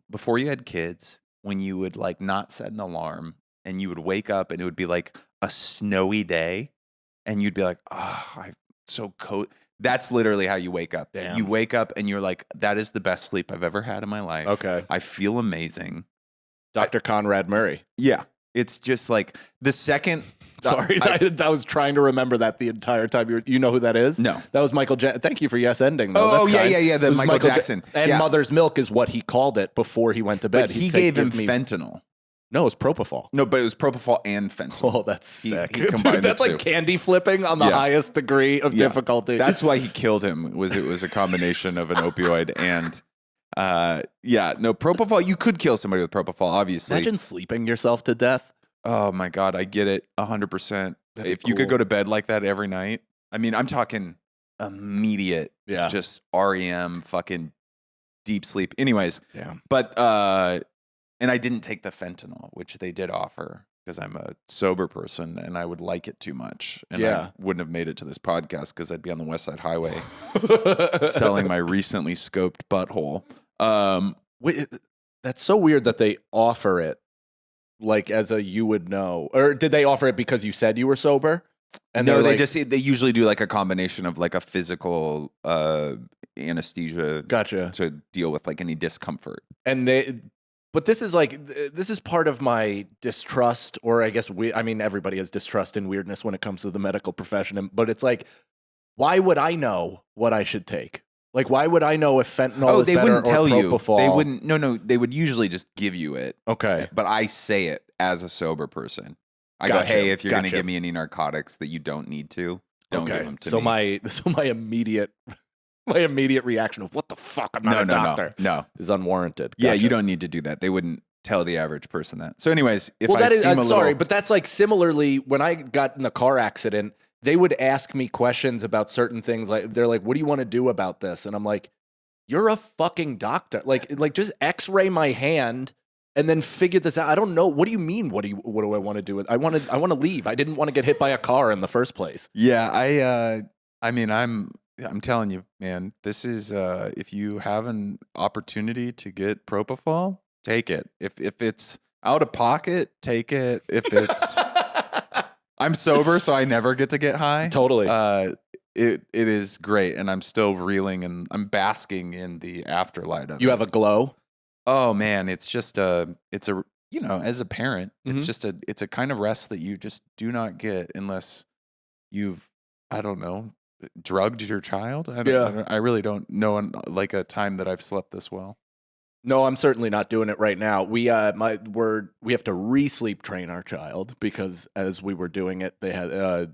before you had kids, when you would like not set an alarm and you would wake up and it would be like a snowy day and you'd be like, oh, I'm so cold. That's literally how you wake up. Damn. You wake up and you're like, that is the best sleep I've ever had in my life. Okay. I feel amazing. Dr. Conrad Murray. Yeah. It's just like the second. Sorry, I was trying to remember that the entire time. You know who that is? No. That was Michael Jackson. Thank you for yes ending, though. Oh, That's kind. yeah. The Michael Jackson. And Mother's Milk is what he called it before he went to bed. But he gave him fentanyl. No, it was propofol. No, but it was propofol and fentanyl. Oh, that's sick. He combined That's the like two. candy flipping on the highest degree of difficulty. That's why he killed him. It was a combination of an opioid and propofol. You could kill somebody with propofol, obviously. Imagine sleeping yourself to death. Oh my God, I get it 100%. If you could go to bed like that every night, I mean, I'm talking immediate, just REM, fucking deep sleep. Anyways, but and I didn't take the fentanyl, which they did offer because I'm a sober person and I would like it too much. And I wouldn't have made it to this podcast because I'd be on the West Side Highway selling my recently scoped butthole. Wait, that's so weird that they offer it like as a you would know. Or did they offer it because you said you were sober? And no, they usually do like a combination of like a physical anesthesia to deal with like any discomfort. But this is part of my distrust, or I guess everybody has distrust and weirdness when it comes to the medical profession. But it's like, why would I know what I should take? Like, why would I know if fentanyl is better wouldn't tell or you. propofol? They wouldn't. No, they would usually just give you it. Okay, but I say it as a sober person. I go, hey, if you're going to give me any narcotics that you don't need to, don't give them to me. So my immediate reaction of what the fuck? I'm not a doctor. No, is unwarranted. Yeah, you don't need to do that. They wouldn't tell the average person that. So, anyways, if but that's like similarly when I got in the car accident, they would ask me questions about certain things. Like they're like, "What do you want to do about this?" And I'm like, "You're a fucking doctor. Like just X-ray my hand." and then figured this out. I don't know. What do you mean? What do I want to do with? I want to leave. I didn't want to get hit by a car in the first place. Yeah, I mean, I'm telling you, man, this is if you have an opportunity to get propofol, take it. If it's out of pocket, take it. If it's I'm sober, so I never get to get high. Totally. It is great, and I'm still reeling, and I'm basking in the afterlight of You it. have a glow. Oh man, it's just it's a as a parent, it's a kind of rest that you just do not get unless you've, I don't know, drugged your child. I really don't know like a time that I've slept this well. No, I'm certainly not doing it right now. We have to re-sleep train our child because as we were doing it, they had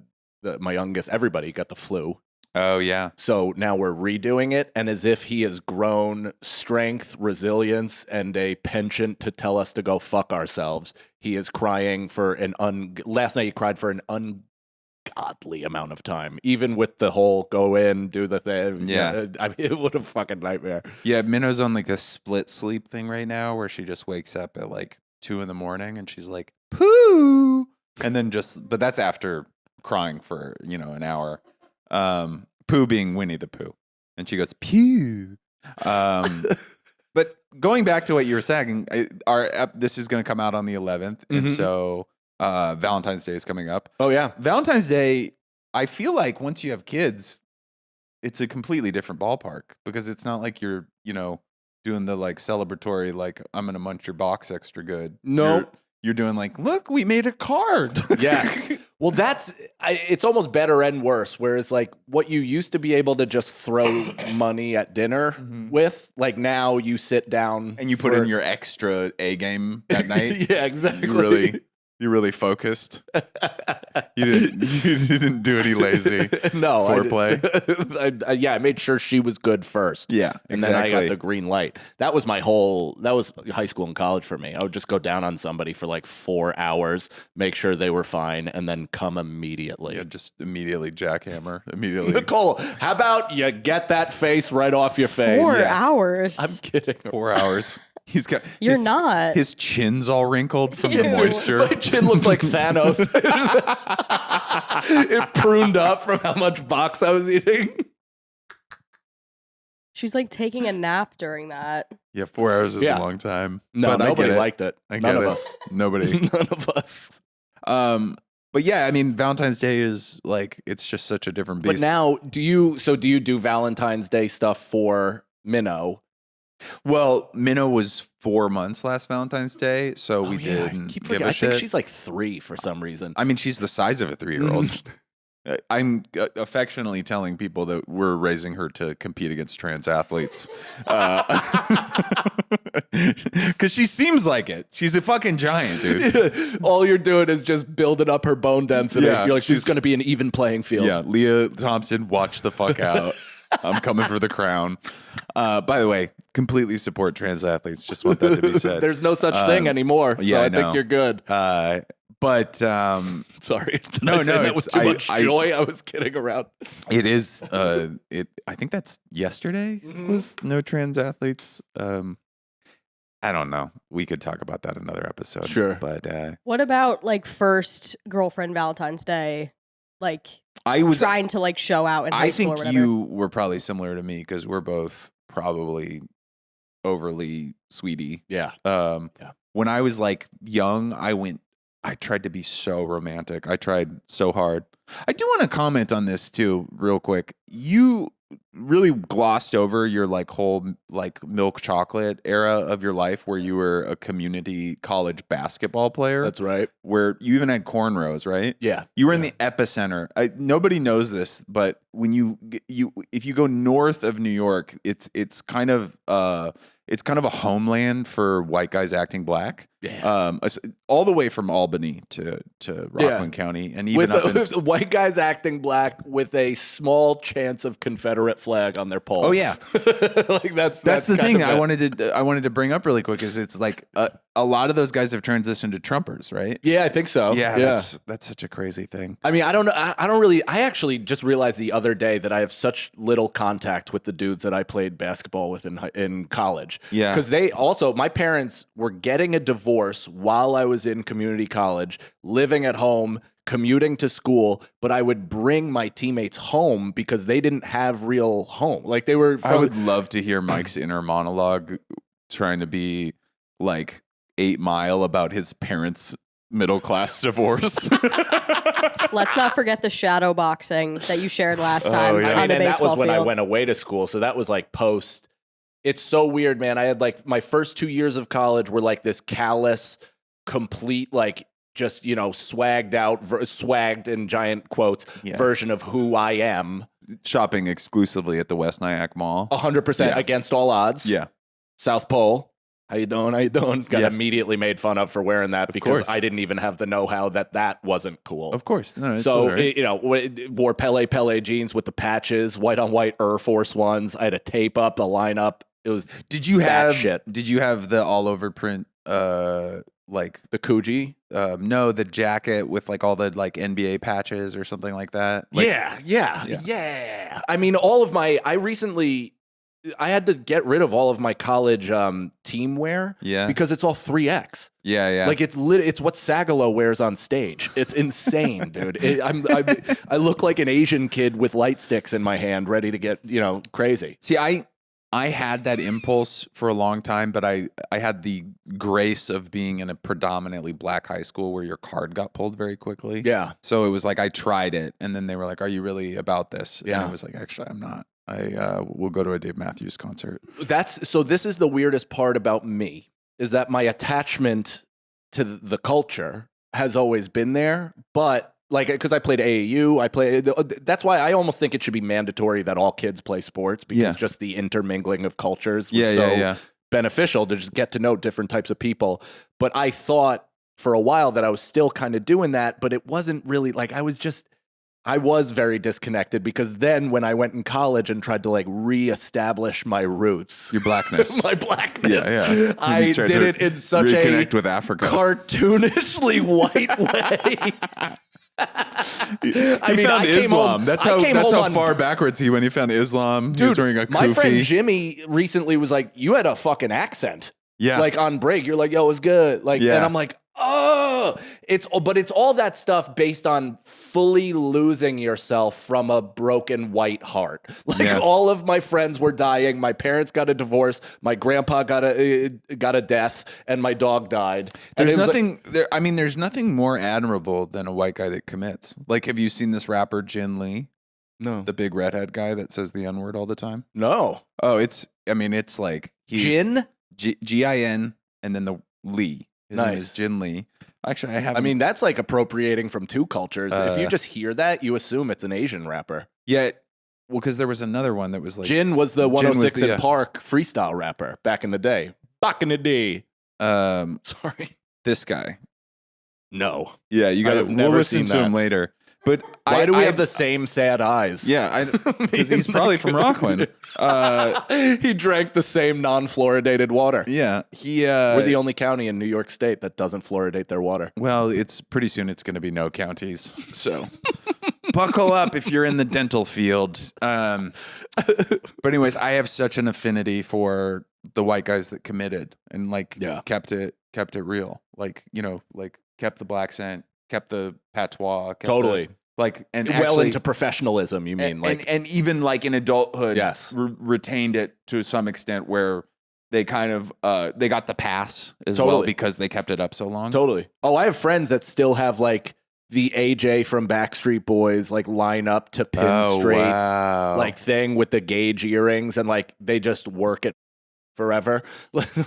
my youngest, everybody got the flu. Oh yeah. So now we're redoing it, and as if he has grown strength, resilience, and a penchant to tell us to go fuck ourselves, he is crying for last night he cried for an ungodly amount of time, even with the whole go in, do the thing. Yeah. I mean, what a fucking nightmare. Yeah, Minnow's on like a split sleep thing right now where she just wakes up at like 2 a.m. and she's like, poo. And then but that's after crying for, an hour. Pooh being Winnie the Pooh. And she goes, pew. But going back to what you were saying, this is going to come out on the 11th. And so Valentine's Day is coming up. Oh, yeah. Valentine's Day, I feel like once you have kids, it's a completely different ballpark because it's not like you're, doing the like celebratory, like I'm going to munch your box extra good. No. You're doing like, look, we made a card. Yes. Well, it's almost better and worse. Whereas like what you used to be able to just throw money at dinner with, like now you sit down and you put in your extra A game that night. Yeah, exactly. You really focused. You didn't do any lazy foreplay. I made sure she was good first. Yeah, and then I got the green light. That was high school and college for me. I would just go down on somebody for like 4 hours, make sure they were fine, and then come immediately. Yeah, just immediately jackhammer. Immediately. Nicole, how about you get that face right off your face? 4 hours. I'm kidding. 4 hours. He's got. You're not. His chin's all wrinkled from the moisture. My chin looked like Thanos. It pruned up from how much box I was eating. She's like taking a nap during that. Yeah, 4 hours is a long time. No, nobody liked it. None of us. Nobody. None of us. But yeah, I mean, Valentine's Day is like, it's just such a different beast. But now, do you do Valentine's Day stuff for Minnow? Well, Minnow was 4 months last Valentine's Day, so we didn't give a shit. I think she's like 3 for some reason. I mean, she's the size of a 3-year-old. I'm affectionately telling people that we're raising her to compete against trans athletes. Because she seems like it. She's a fucking giant, dude. All you're doing is just building up her bone density. Yeah, you're like, she's going to be an even playing field. Yeah, Leah Thompson, watch the fuck out. I'm coming for the crown. By the way, completely support trans athletes. Just want that to be said. There's no such thing anymore. Yeah, so I think you're good. But sorry, no, that was too much joy. I was kidding around. It is. I think that's yesterday was no trans athletes. I don't know. We could talk about that another episode. Sure. But what about like first girlfriend Valentine's Day? Like I was trying to like show out in high school or think whatever. you were probably similar to me because we're both probably overly sweetie. Yeah. When I was like young, I tried to be so romantic. I tried so hard. I do want to comment on this too, real quick. You really glossed over your like whole like milk chocolate era of your life where you were a community college basketball player. That's right. Where you even had cornrows, right? Yeah. You were in the epicenter. Nobody knows this, but when if you go north of New York, it's kind of a homeland for white guys acting black. Yeah. All the way from Albany to Rockland County, and even with white guys acting black with a small chance of Confederate flag on their pole. Oh yeah, like that's the thing I wanted to bring up really quick is it's like a lot of those guys have transitioned to Trumpers, right? Yeah, I think so. Yeah, that's such a crazy thing. I mean, I don't know. I don't really. I actually just realized the other day that I have such little contact with the dudes that I played basketball with in college. Yeah, because my parents were getting a divorce while I was in community college, living at home, commuting to school, but I would bring my teammates home because they didn't have real home. Like they were. I would love to hear Mike's inner monologue trying to be like 8 Mile about his parents' middle class divorce. Let's not forget the shadow boxing that you shared last time. yeah. On I mean, the and that was baseball when I field. went away to school, so that was like post. It's so weird, man. I had like my first 2 years of college were like this callous, complete, like just, swagged in giant quotes version of who I am. Shopping exclusively at the West Nyack Mall. 100% against all odds. Yeah. South Pole. How you doing? How you doing? Got immediately made fun of for wearing that because course. I didn't even have the know-how that wasn't cool. Of course. No, it's So, all right. wore Pele jeans with the patches, white on white Air Force Ones. I had a tape up, a lineup. It was Did you bad have shit. Did you have the all over print like The Coogee? no, the jacket with like all the like NBA patches or something like that? Like, Yeah. I mean, I had to get rid of all of my college team wear Yeah. because it's all 3X. Yeah. Like it's what Sagalo wears on stage. It's insane, dude. I look like an Asian kid with light sticks in my hand, ready to get crazy. See, I had that impulse for a long time, but I had the grace of being in a predominantly black high school where your card got pulled very quickly. Yeah. So it was like I tried it, and then they were like, "Are you really about this?" Yeah. And I was like, "Actually, I'm not. I will go to a Dave Matthews concert." So this is the weirdest part about me is that my attachment to the culture has always been there, but like because I played AAU, that's why I almost think it should be mandatory that all kids play sports because just the intermingling of cultures was beneficial to just get to know different types of people. But I thought for a while that I was still kind of doing that, but it wasn't really like I was very disconnected because then when I went in college and tried to like reestablish my roots, Your blackness. my blackness, Yeah. I You tried did to it in such reconnect a with Africa. cartoonishly white way. He found Islam. That's how far backwards he went. He found Islam. He was wearing a my friend kufi. Jimmy recently was like, "You had a fucking accent." Yeah. Like on break, you're like, "Yo, it's good." Like, Yeah. and I'm like, "Oh, but it's all that stuff based on fully losing yourself from a broken white heart." Like all of my friends were dying. My parents got a divorce. My grandpa got a death, and my dog died. And There's it was nothing there. I mean, there's nothing more admirable than a white guy that commits. Like, have you seen this rapper Ginn Lee, no, the big redhead guy that says the N-word all the time? no. Oh, it's like he's Gin. Gin and then the Lee. His name Nice. is Ginn Lee. Actually, I mean, that's like appropriating from two cultures. If you just hear that, you assume it's an Asian rapper. yeah. Well, because there was another one that was like Jin was the 106 the, in Park freestyle rapper back in the day. Sorry. this guy. No. Yeah, you I got to have never listen seen to him that. later. But Why do we have the same sad eyes? Yeah, because he's probably from Rockland. He drank the same non-fluoridated water. Yeah, We're the only county in New York State that doesn't fluoridate their water. Well, it's pretty soon. It's going to be no counties. So buckle up if you're in the dental field. But anyways, I have such an affinity for the white guys that committed and like kept it real. Like kept the black scent, kept the patois. Kept Totally. And Well actually, into professionalism, you mean? and even like in adulthood, Yes. retained it to some extent where they kind of they got the pass as well Totally. because they kept it up so long. Totally. Oh, I have friends that still have like the AJ from Backstreet Boys like line up to pin straight wow. like thing with the gauge earrings and like they just work it forever.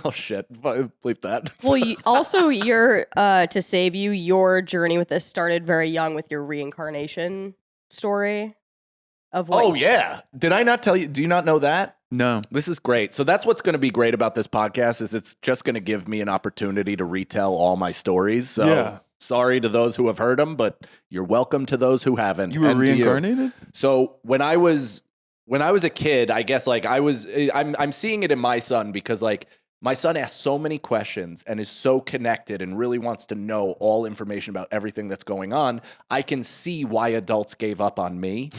Oh shit. Bleep that. Well, your to save you, your journey with this started very young with your reincarnation story of what Oh yeah. Did I not tell you? Do you not know that? No. This is great. So that's what's going to be great about this podcast is it's just going to give me an opportunity to retell all my stories. So sorry to those who have heard them, but you're welcome to those who haven't. You were reincarnated? So when I was a kid, I guess like I'm seeing it in my son because like my son asks so many questions and is so connected and really wants to know all information about everything that's going on. I can see why adults gave up on me.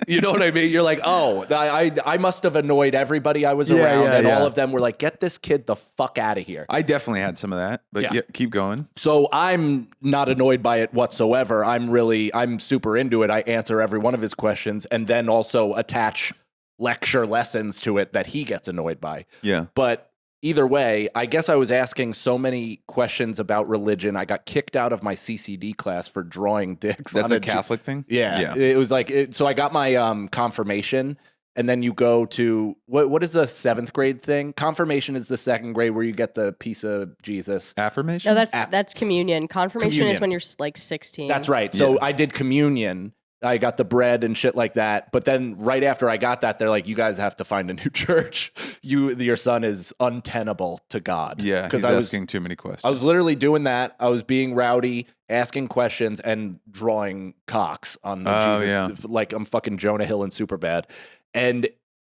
You know what I mean? You're like, oh, I must have annoyed everybody I was around, and all of them were like, get this kid the fuck out of here. I definitely had some of that, but keep going. So I'm not annoyed by it whatsoever. I'm super into it. I answer every one of his questions and then also attach lecture lessons to it that he gets annoyed by. Yeah. But either way, I guess I was asking so many questions about religion. I got kicked out of my CCD class for drawing dicks. That's a Catholic thing? Yeah. It was like, so I got my confirmation, and then you go to, what is the 7th grade thing? Confirmation is the 2nd grade where you get the piece of Jesus. Affirmation? No, that's communion. Confirmation is when you're like 16. That's right. So I did communion. I got the bread and shit like that. But then right after I got that, they're like, you guys have to find a new church. Your son is untenable to God. Yeah, because I was asking too many questions. I was literally doing that. I was being rowdy, asking questions, and drawing cocks on the Jesus. Like I'm fucking Jonah Hill and Superbad. And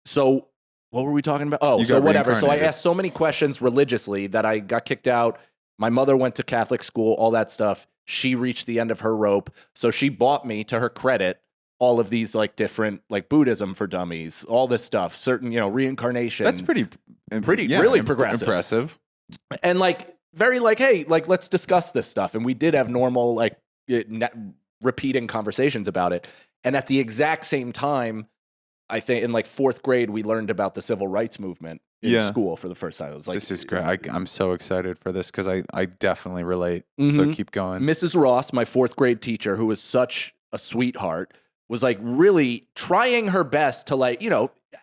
so what were we talking about? Oh, so whatever. So I asked so many questions religiously that I got kicked out. My mother went to Catholic school, all that stuff. She reached the end of her rope. So she bought me, to her credit, all of these like different, like Buddhism for dummies, all this stuff, certain, reincarnation. That's really progressive. Impressive. And like, very like, hey, like, let's discuss this stuff. And we did have normal, like, repeating conversations about it. And at the exact same time, I think in like 4th grade, we learned about the civil rights movement in school for the first time. It was like, this is great. I'm so excited for this because I definitely relate. So keep going. Mrs. Ross, my 4th grade teacher, who was such a sweetheart, was like really trying her best to like,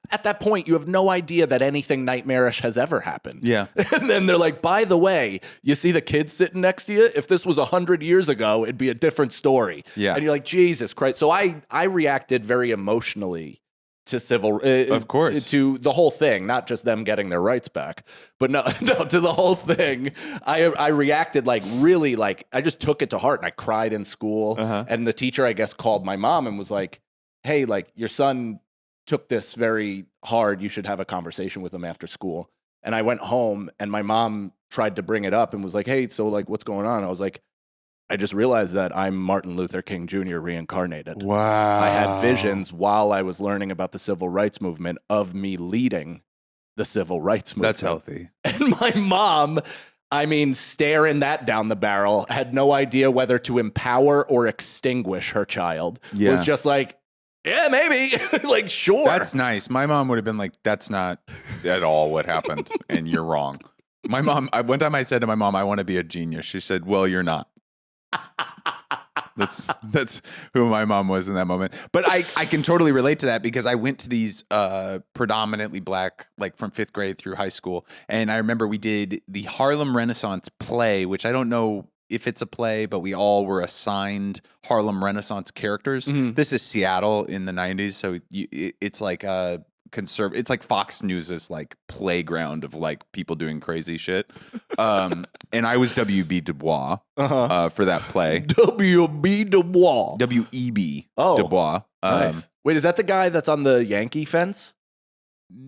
at that point, you have no idea that anything nightmarish has ever happened. Yeah. And then they're like, by the way, you see the kid sitting next to you? If this was 100 years ago, it'd be a different story. Yeah. And you're like, Jesus Christ. So I reacted very emotionally to civil, of course, to the whole thing, not just them getting their rights back, but no, to the whole thing. I reacted like really, like I just took it to heart and I cried in school. And the teacher, I guess, called my mom and was like, "Hey, like your son took this very hard. You should have a conversation with him after school." And I went home and my mom tried to bring it up and was like, "Hey, so like what's going on?" I was like, I just realized that I'm Martin Luther King Jr. reincarnated. Wow. I had visions while I was learning about the civil rights movement of me leading the civil rights movement. That's healthy. And my mom, staring that down the barrel, had no idea whether to empower or extinguish her child. Yeah. Was just like, yeah, maybe. Like, sure. That's nice. My mom would have been like, that's not at all what happened, and you're wrong. My mom, one time I said to my mom, I want to be a genius. She said, well, you're not. That's who my mom was in that moment. But I can totally relate to that because I went to these predominantly black, like from 5th grade through high school. And I remember we did the Harlem Renaissance play, which I don't know if it's a play, but we all were assigned Harlem Renaissance characters. This is Seattle in the 90s. So it's like it's like Fox News's like playground of like people doing crazy shit. And I was W.B. Du Bois for that play. W.B. Du Bois. W.E.B. Oh, Du Bois. Nice. Wait, is that the guy that's on the Yankee fence?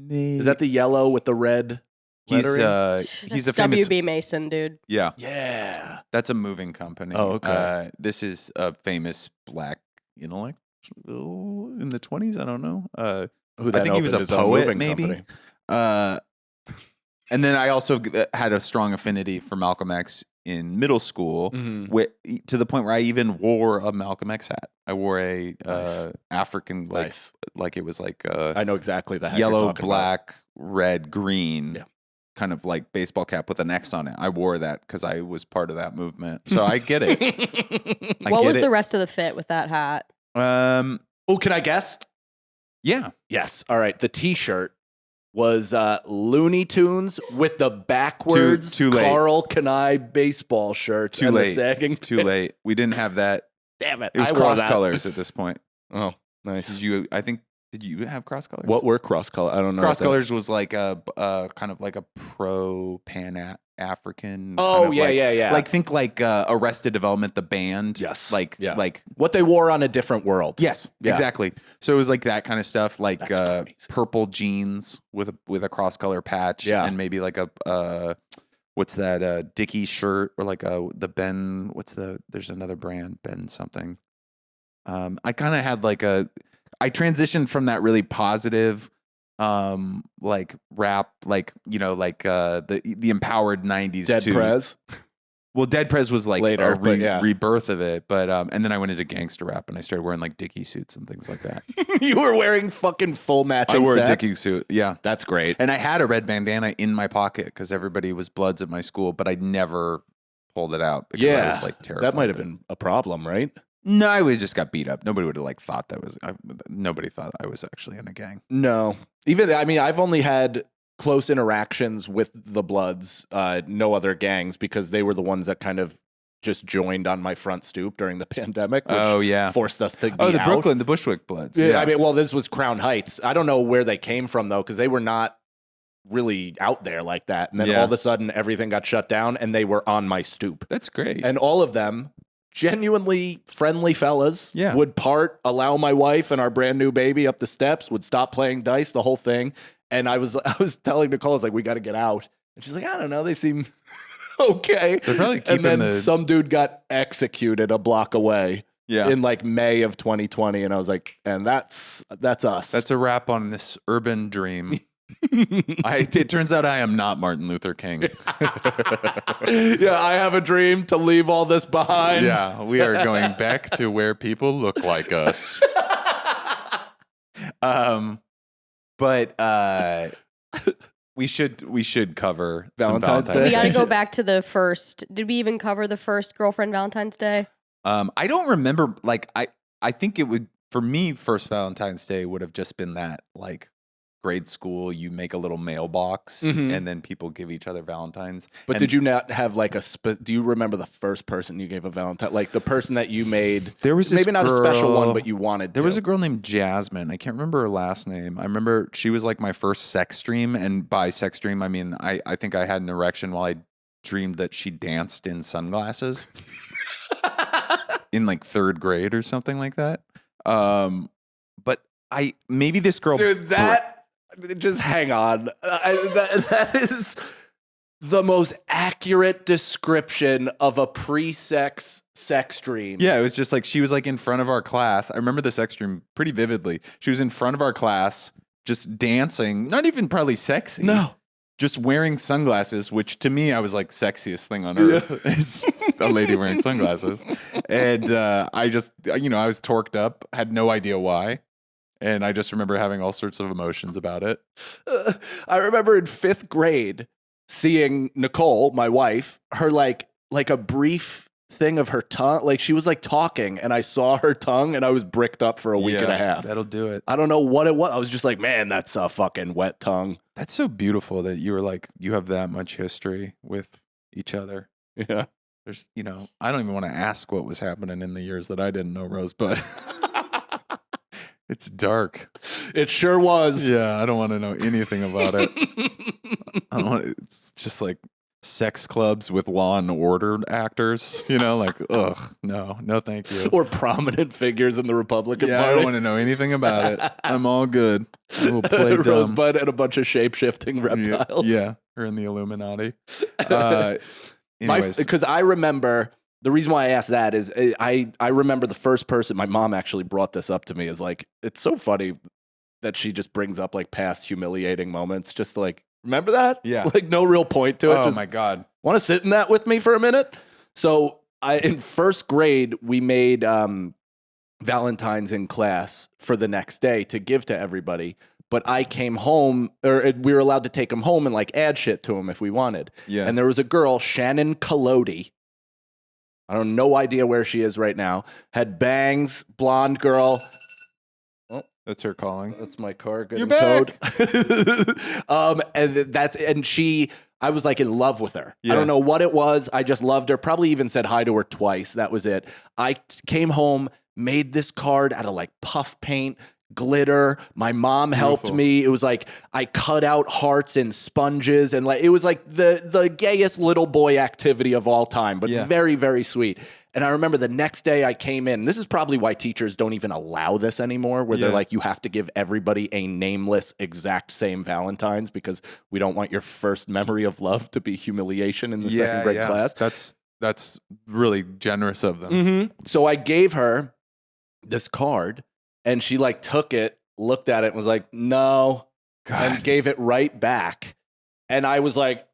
Is that the yellow with the red lettering? He's a famous W.B. Mason, dude. Yeah. Yeah. That's a moving company. Oh, okay. This is a famous black intellect in the 20s. I don't know. I think he was a poet, maybe. And then I also had a strong affinity for Malcolm X in middle school, to the point where I even wore a Malcolm X hat. I wore a African, like it was like I know exactly the hat yellow, black, red, green, kind of like baseball cap with an X on it. I wore that because I was part of that movement. So I get it. What was the rest of the fit with that hat? Oh, can I guess? Yeah. Yes. All right. The T-shirt was Looney Tunes with the backwards too late. Carl Kanai baseball shirts. Too and late. The sagging. Too late. We didn't have that. Damn it. It was cross colors at this point. Oh, nice. I think Did you have cross colors? What were cross color? I don't know. Cross colors was like a kind of like a pro Pan African. Oh, yeah. Like think like Arrested Development, the band. Yes. Like what they wore on A Different World. Yes, Yeah. exactly. So it was like that kind of stuff, like That's crazy. purple jeans with a cross color patch, Yeah. and maybe like a what's that Dickie shirt, or like the Ben. There's another brand, Ben something. I kind of had like I transitioned from that really positive, like rap, like the empowered '90s Dead to Prez. Well, Dead Prez was like Later, a but yeah. rebirth of it, but and then I went into gangster rap and I started wearing like Dickie suits and things like that. You were wearing fucking full matching I wore sets? a Dickie suit, yeah, That's great. and I had a red bandana in my pocket because everybody was Bloods at my school, but I never pulled it out because I was like terrified. That might have been a problem, right? No, I would just got beat up. Nobody would have like thought nobody thought I was actually in a gang. No. I've only had close interactions with the Bloods, no other gangs, because they were the ones that kind of just joined on my front stoop during the pandemic, which forced us to be the out. Brooklyn, the Bushwick Bloods. Yeah. This was Crown Heights. I don't know where they came from, though, because they were not really out there like that. And then all of a sudden, everything got shut down, and they were on my stoop. That's great. And all of them, genuinely friendly fellas, Yeah. would allow my wife and our brand new baby up the steps, would stop playing dice, the whole thing. And I was telling Nicole, I was like, we got to get out. And she's like, I don't know. They seem okay. They're probably keeping and then some dude got executed a block away in like May of 2020. And I was like, and that's us. That's a wrap on this urban dream. It turns out I am not Martin Luther King. Yeah, I have a dream to leave all this behind. Yeah, we are going back to where people look like us. But we should cover Valentine's some Day. We got to go back to the first. Did we even cover the first girlfriend Valentine's Day? I don't remember. Like I think it would, for me, first Valentine's Day would have just been that, like, grade school, you make a little mailbox and then people give each other Valentines. But did you not have like do you remember the first person you gave a Valentine? Like the person that you made, there was this maybe not a special one, girl- but you wanted There to. was a girl named Jasmine. I can't remember her last name. I remember she was like my first sex dream. And by sex dream, I mean, I think I had an erection while I dreamed that she danced in sunglasses in like third grade or something like that. But maybe this girl. Dude, just hang on. That is the most accurate description of a pre-sex sex dream. Yeah, it was just like she was like in front of our class. I remember the sex dream pretty vividly. She was in front of our class, just dancing, not even probably sexy. No. Just wearing sunglasses, which to me, I was like, sexiest thing on earth is a lady wearing sunglasses. And I just, I was torqued up, had no idea why. And I just remember having all sorts of emotions about it. I remember in 5th grade seeing Nicole, my wife, her like a brief thing of her tongue. Like she was like talking and I saw her tongue and I was bricked up for a week and a half. That'll do it. I don't know what it was. I was just like, man, that's a fucking wet tongue. That's so beautiful that you were like, you have that much history with each other. Yeah. There's, I don't even want to ask what was happening in the years that I didn't know Rose, but it's dark. It sure was. Yeah, I don't want to know anything about it. It's just like sex clubs with Law and Order actors, like, ugh, no, thank you. Or prominent figures in the Republican Yeah, Party. I don't want to know anything about it. I'm all good. We'll play dumb. Rosebud and a bunch of shape-shifting reptiles. Yeah, or in the Illuminati. Anyways. Because I remember, the reason why I asked that is I remember the first person, my mom actually brought this up to me, is like, it's so funny that she just brings up like past humiliating moments, just to like, remember that? Yeah. Like no real point to it. Oh just, my God. Want to sit in that with me for a minute? So in 1st grade, we made Valentines in class for the next day to give to everybody. But I came home, or we were allowed to take them home and like add shit to them if we wanted. Yeah. And there was a girl, Shannon Collodi. I don't no idea where she is right now. Had bangs, blonde girl. That's her calling. That's my car getting You're towed. back. I was like in love with her. Yeah. I don't know what it was. I just loved her. Probably even said hi to her twice. That was it. I came home, made this card out of like puff paint, glitter. My mom helped Beautiful. me. It was like I cut out hearts in sponges, and like it was like the gayest little boy activity of all time, but very, very sweet. And I remember the next day I came in. This is probably why teachers don't even allow this anymore, where they're like, you have to give everybody a nameless, exact same Valentine's because we don't want your first memory of love to be humiliation in the second grade class. That's really generous of them. Mm-hmm. So I gave her this card, and she like took it, looked at it, and was like, no, and gave it right back. And I was like,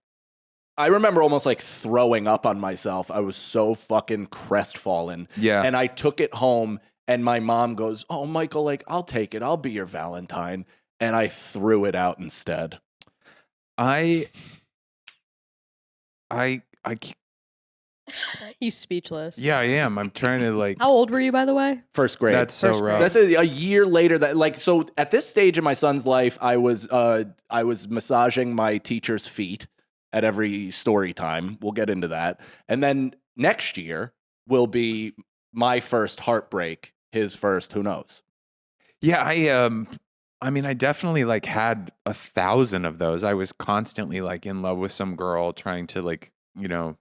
I remember almost like throwing up on myself. I was so fucking crestfallen. Yeah. And I took it home, and my mom goes, oh, Michael, like, I'll take it. I'll be your Valentine. And I threw it out instead. He's speechless. Yeah, I am. I'm trying to like. How old were you, by the way? First grade. That's so rough. That's a year later. That like so at this stage in my son's life, I was massaging my teacher's feet at every story time. We'll get into that. And then next year will be my first heartbreak, his first, who knows? Yeah, I mean, I definitely like had 1,000 of those. I was constantly like in love with some girl, trying to like, you know,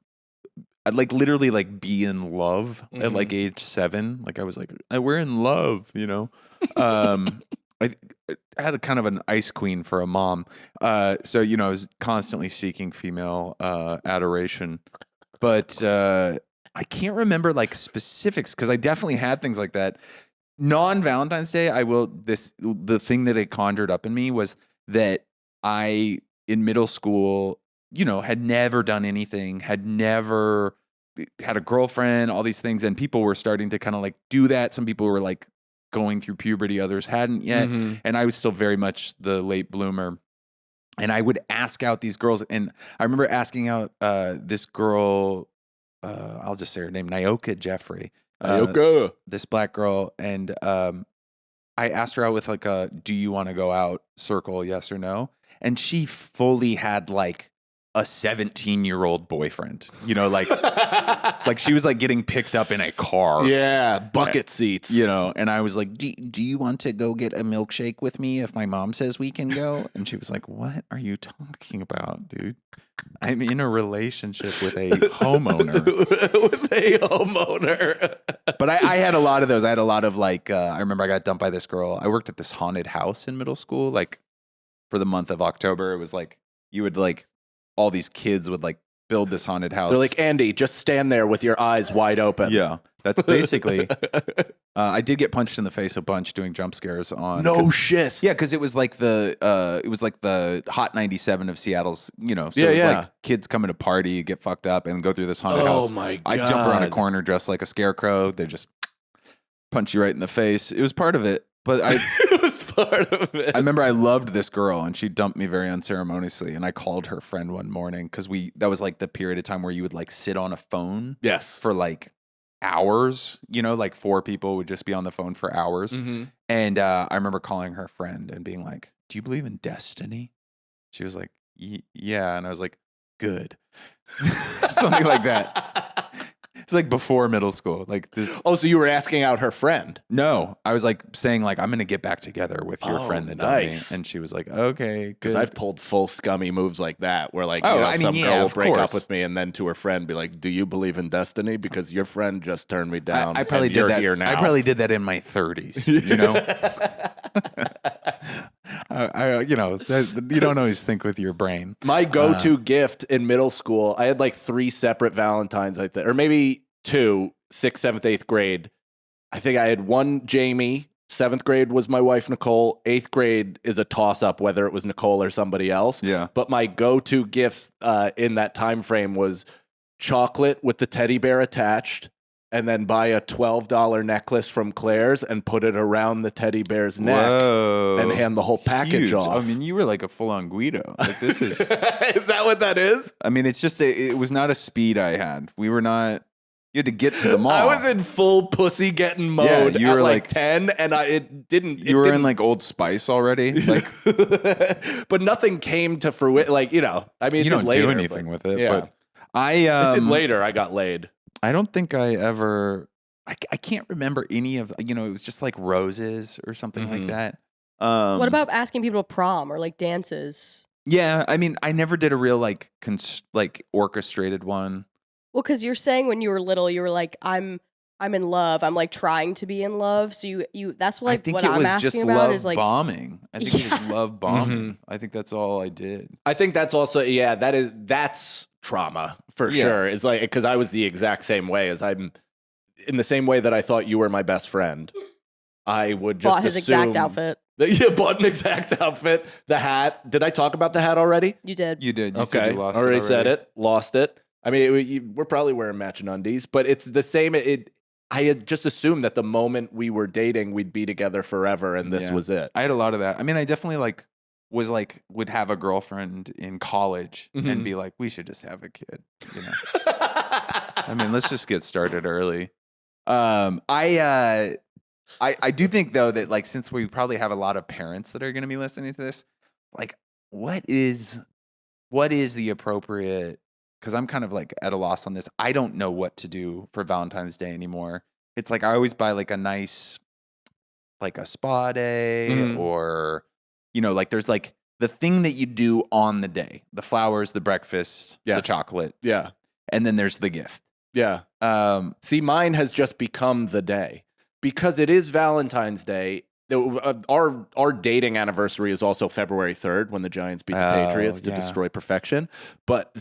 I'd like literally like be in love at like age 7. Like I was like, we're in love, you know? I had a kind of an ice queen for a mom. So, you know, I was constantly seeking female adoration, but I can't remember like specifics because I definitely had things like that. Non-Valentine's Day, the thing that it conjured up in me was that I, in middle school, you know, had never done anything, had never had a girlfriend, all these things. And people were starting to kind of like do that. Some people were like going through puberty, others hadn't yet. And I was still very much the late bloomer. And I would ask out these girls. And I remember asking out this girl, I'll just say her name, Nyoka Jeffrey. This black girl. And I asked her out with like a, do you want to go out circle, yes or no? And she fully had like a 17-year-old boyfriend, you know, like she was like getting picked up in a car. Yeah, bucket seats. You know, and I was like, do you want to go get a milkshake with me if my mom says we can go? And she was like, what are you talking about, dude? I'm in a relationship with a homeowner. But I had a lot of those. I had a lot of like, I remember I got dumped by this girl. I worked at this haunted house in middle school. Like for the month of October, it was like, you would like, all these kids would like build this haunted house. They're like, Andy, just stand there with your eyes wide open. Yeah, that's basically. I did get punched in the face a bunch doing jump scares on. No shit. Yeah, because it was like the Hot 97 of Seattle's. You know, so it was like kids coming to party, get fucked up, and go through this haunted house. Oh my god! I jump around a corner dressed like a scarecrow. They just punch you right in the face. It was part of it. But it was part of it. I remember I loved this girl, and she dumped me very unceremoniously. And I called her friend one morning because that was like the period of time where you would like sit on a phone, for like hours. You know, like 4 people would just be on the phone for hours. And I remember calling her friend and being like, "Do you believe in destiny?" She was like, "Yeah," and I was like, "Good," something like that. It's like before middle school. Like this. Oh, so you were asking out her friend? No, I was like saying like, I'm going to get back together with your friend that dumped me. And she was like, okay, because I've pulled full scummy moves like that where like, some girl will break up with me and then to her friend be like, do you believe in destiny? Because your friend just turned me down. I probably did that. Here now. I probably did that in my 30s, you know? You don't always think with your brain. My go-to gift in middle school, I had like 3 separate Valentines, I think, or maybe 2, 6th, 7th, 8th grade. I think I had one Jamie. 7th grade was my wife, Nicole. 8th grade is a toss-up whether it was Nicole or somebody else. Yeah. But my go-to gifts in that time frame was chocolate with the teddy bear attached, and then buy a $12 necklace from Claire's and put it around the teddy bear's neck. Whoa. And hand the whole package off. I mean, you were like a full-on Guido. Like this is. Is that what that is? I mean, it's just it was not a speed I had. We were not. You had to get to the mall. I was in full pussy getting mode. Yeah, you were like 10, and it didn't. You were in like Old Spice already, like. But nothing came to fruition. Like I mean, you don't later, do anything with it. Yeah. But I it did later. I got laid. I don't think I ever. I can't remember any of, it was just like roses or something like that. What about asking people to prom or like dances? Yeah, I mean, I never did a real like orchestrated one. Well, because you're saying when you were little, you were like, I'm in love. I'm like trying to be in love. So you that's like I think what it I'm was asking just about love is like bombing. I think it was love bombing. Mhm. I think that's all I did. I think that's also that's trauma for sure. It's like because I was the exact same way as I'm in the same way that I thought you were my best friend. I would just bought his exact outfit. You bought an exact outfit, the hat. Did I talk about the hat already? You did. You did. You Okay, said you lost already it said it, lost it. I mean, we're probably wearing matching undies, but it's the same. I had just assumed that the moment we were dating, we'd be together forever, and this Yeah. was it. I had a lot of that. I mean, I definitely would have a girlfriend in college and be like, we should just have a kid. I mean, let's just get started early. I do think though that like since we probably have a lot of parents that are going to be listening to this, like what is the appropriate? Because I'm kind of like at a loss on this. I don't know what to do for Valentine's Day anymore. It's like I always buy like a nice, like a spa day or like there's like the thing that you do on the day, the flowers, the breakfast, the chocolate, and then there's the gift. Yeah. See, mine has just become the day. Because it is Valentine's Day, our dating anniversary is also February 3rd when the Giants beat the Patriots to destroy perfection. But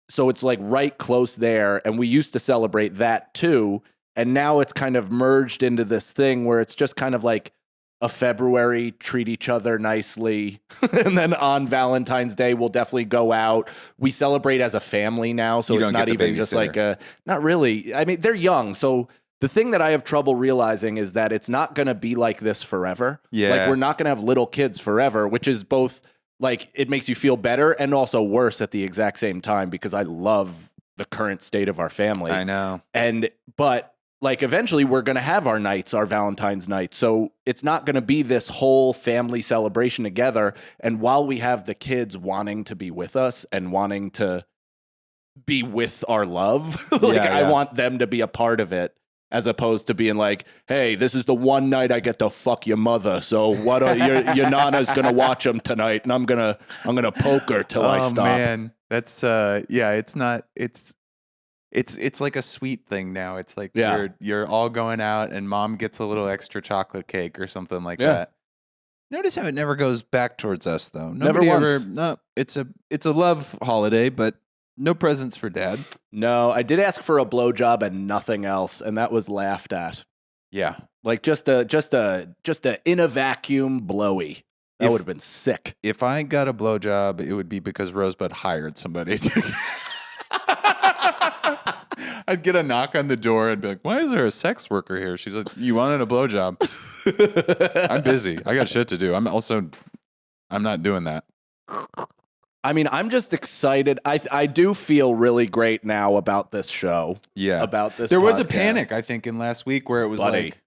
so it's like right close there. And we used to celebrate that too. And now it's kind of merged into this thing where it's just kind of like a February, treat each other nicely. And then on Valentine's Day, we'll definitely go out. We celebrate as a family now. So it's not even just like not really. I mean, they're young. So the thing that I have trouble realizing is that it's not going to be like this forever. Yeah. Like we're not going to have little kids forever, which is both like it makes you feel better and also worse at the exact same time because I love the current state of our family. I know. But like eventually we're going to have our nights, our Valentine's night. So it's not going to be this whole family celebration together. And while we have the kids wanting to be with us and wanting to be with our love, I want them to be a part of it. As opposed to being like, hey, this is the one night I get to fuck your mother. So what are your nana's gonna watch them tonight, and I'm gonna poke her till I stop. Oh man, that's it's not it's like a sweet thing now. It's like you're all going out, and mom gets a little extra chocolate cake or something like that. Notice how it never goes back towards us though. Nobody never once. No, it's a love holiday, but. No presents for dad. No, I did ask for a blowjob and nothing else, and that was laughed at. Yeah, like just a in a vacuum blowy. That would have been sick. If I got a blowjob, it would be because Rosebud hired somebody. I'd get a knock on the door and be like, "Why is there a sex worker here?" She's like, "You wanted a blowjob." I'm busy. I got shit to do. I'm not doing that. I mean, I'm just excited. I do feel really great now about this show. Yeah. About this There was a podcast. panic, I think, in last week where it was like,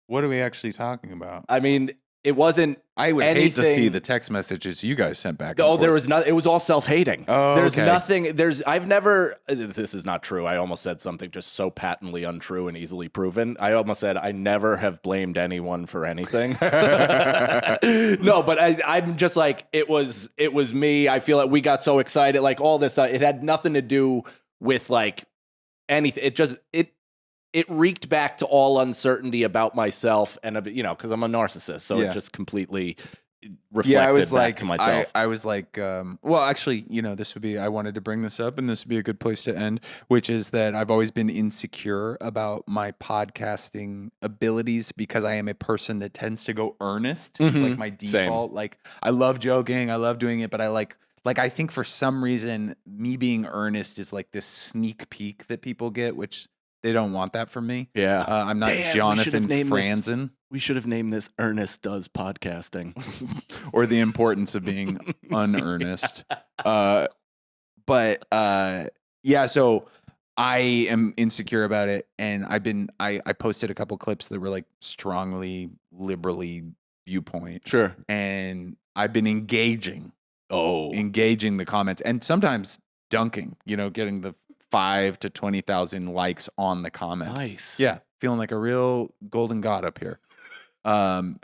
what are we actually talking about? I mean, it wasn't I would anything. hate to see the text messages you guys sent back. Oh, there was not. It was all self-hating. Oh, there's okay. nothing. I've never. This is not true. I almost said something just so patently untrue and easily proven. I almost said I never have blamed anyone for anything. No, but I'm just like it was me. I feel like we got so excited. Like all this. It had nothing to do with like anything. It reeked back to all uncertainty about myself and, because I'm a narcissist. So it just completely reflected back to myself. I was like, well, actually, this would be, I wanted to bring this up and this would be a good place to end, which is that I've always been insecure about my podcasting abilities because I am a person that tends to go earnest. It's like my default. Same. Like I love joking. I love doing it, but I like I think for some reason me being earnest is like this sneak peek that people get, which they don't want that from me. Yeah. I'm not Jonathan Franzen. We should have named this Ernest Does Podcasting. Or the importance of being unearnest. So I am insecure about it. And I posted a couple clips that were like strongly liberally viewpoint. Sure. And I've been engaging the comments and sometimes dunking, getting the 5 to 20,000 likes on the comment. Nice. Yeah, feeling like a real golden god up here. And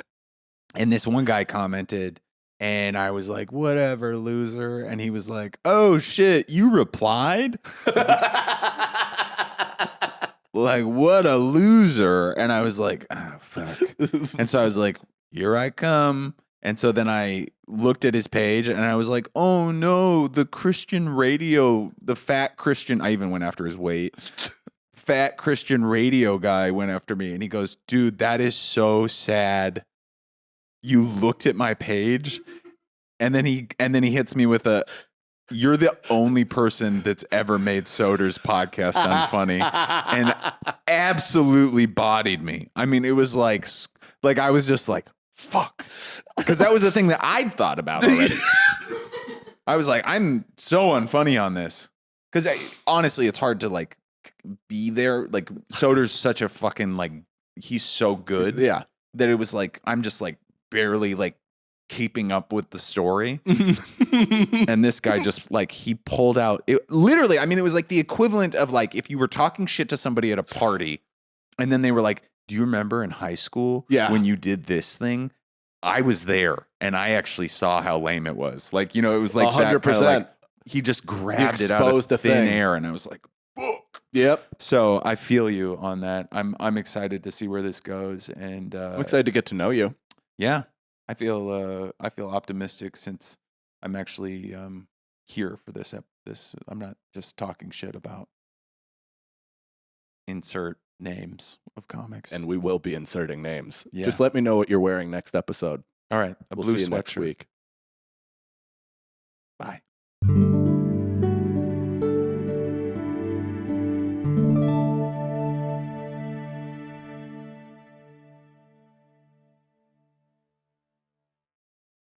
this one guy commented, and I was like, whatever, loser. And he was like, oh shit, you replied? Like, what a loser. And I was like, oh, fuck. And so I was like, here I come. And so then I looked at his page and I was like, oh no, the Christian radio, the fat Christian, I even went after his weight. Fat Christian radio guy went after me and he goes, dude, that is so sad. You looked at my page, and then he hits me with a, you're the only person that's ever made Soder's podcast unfunny, and absolutely bodied me. I mean, it was like I was just like, fuck, because that was the thing that I'd thought about already. I was like, I'm so unfunny on this, because honestly, it's hard to like be there. Like Soder's such a fucking like, he's so good, Yeah. that it was like I'm just like barely like keeping up with the story. And this guy just like, he pulled out it literally, I mean, it was like the equivalent of like if you were talking shit to somebody at a party and then they were like, do you remember in high school when you did this thing? I was there and I actually saw how lame it was. Like, you know, it was like 100%. like, he just grabbed it out of thin air, and I was like, fuck. Yep. So I feel you on that. I'm excited to see where this goes, and I'm excited to get to know you. yeah, I feel optimistic since I'm actually here for this. I'm not just talking shit about insert names of comics. And we will be inserting names. Yeah. Just let me know what you're wearing next episode. All right, a We'll blue see you next sweatshirt. week. Bye.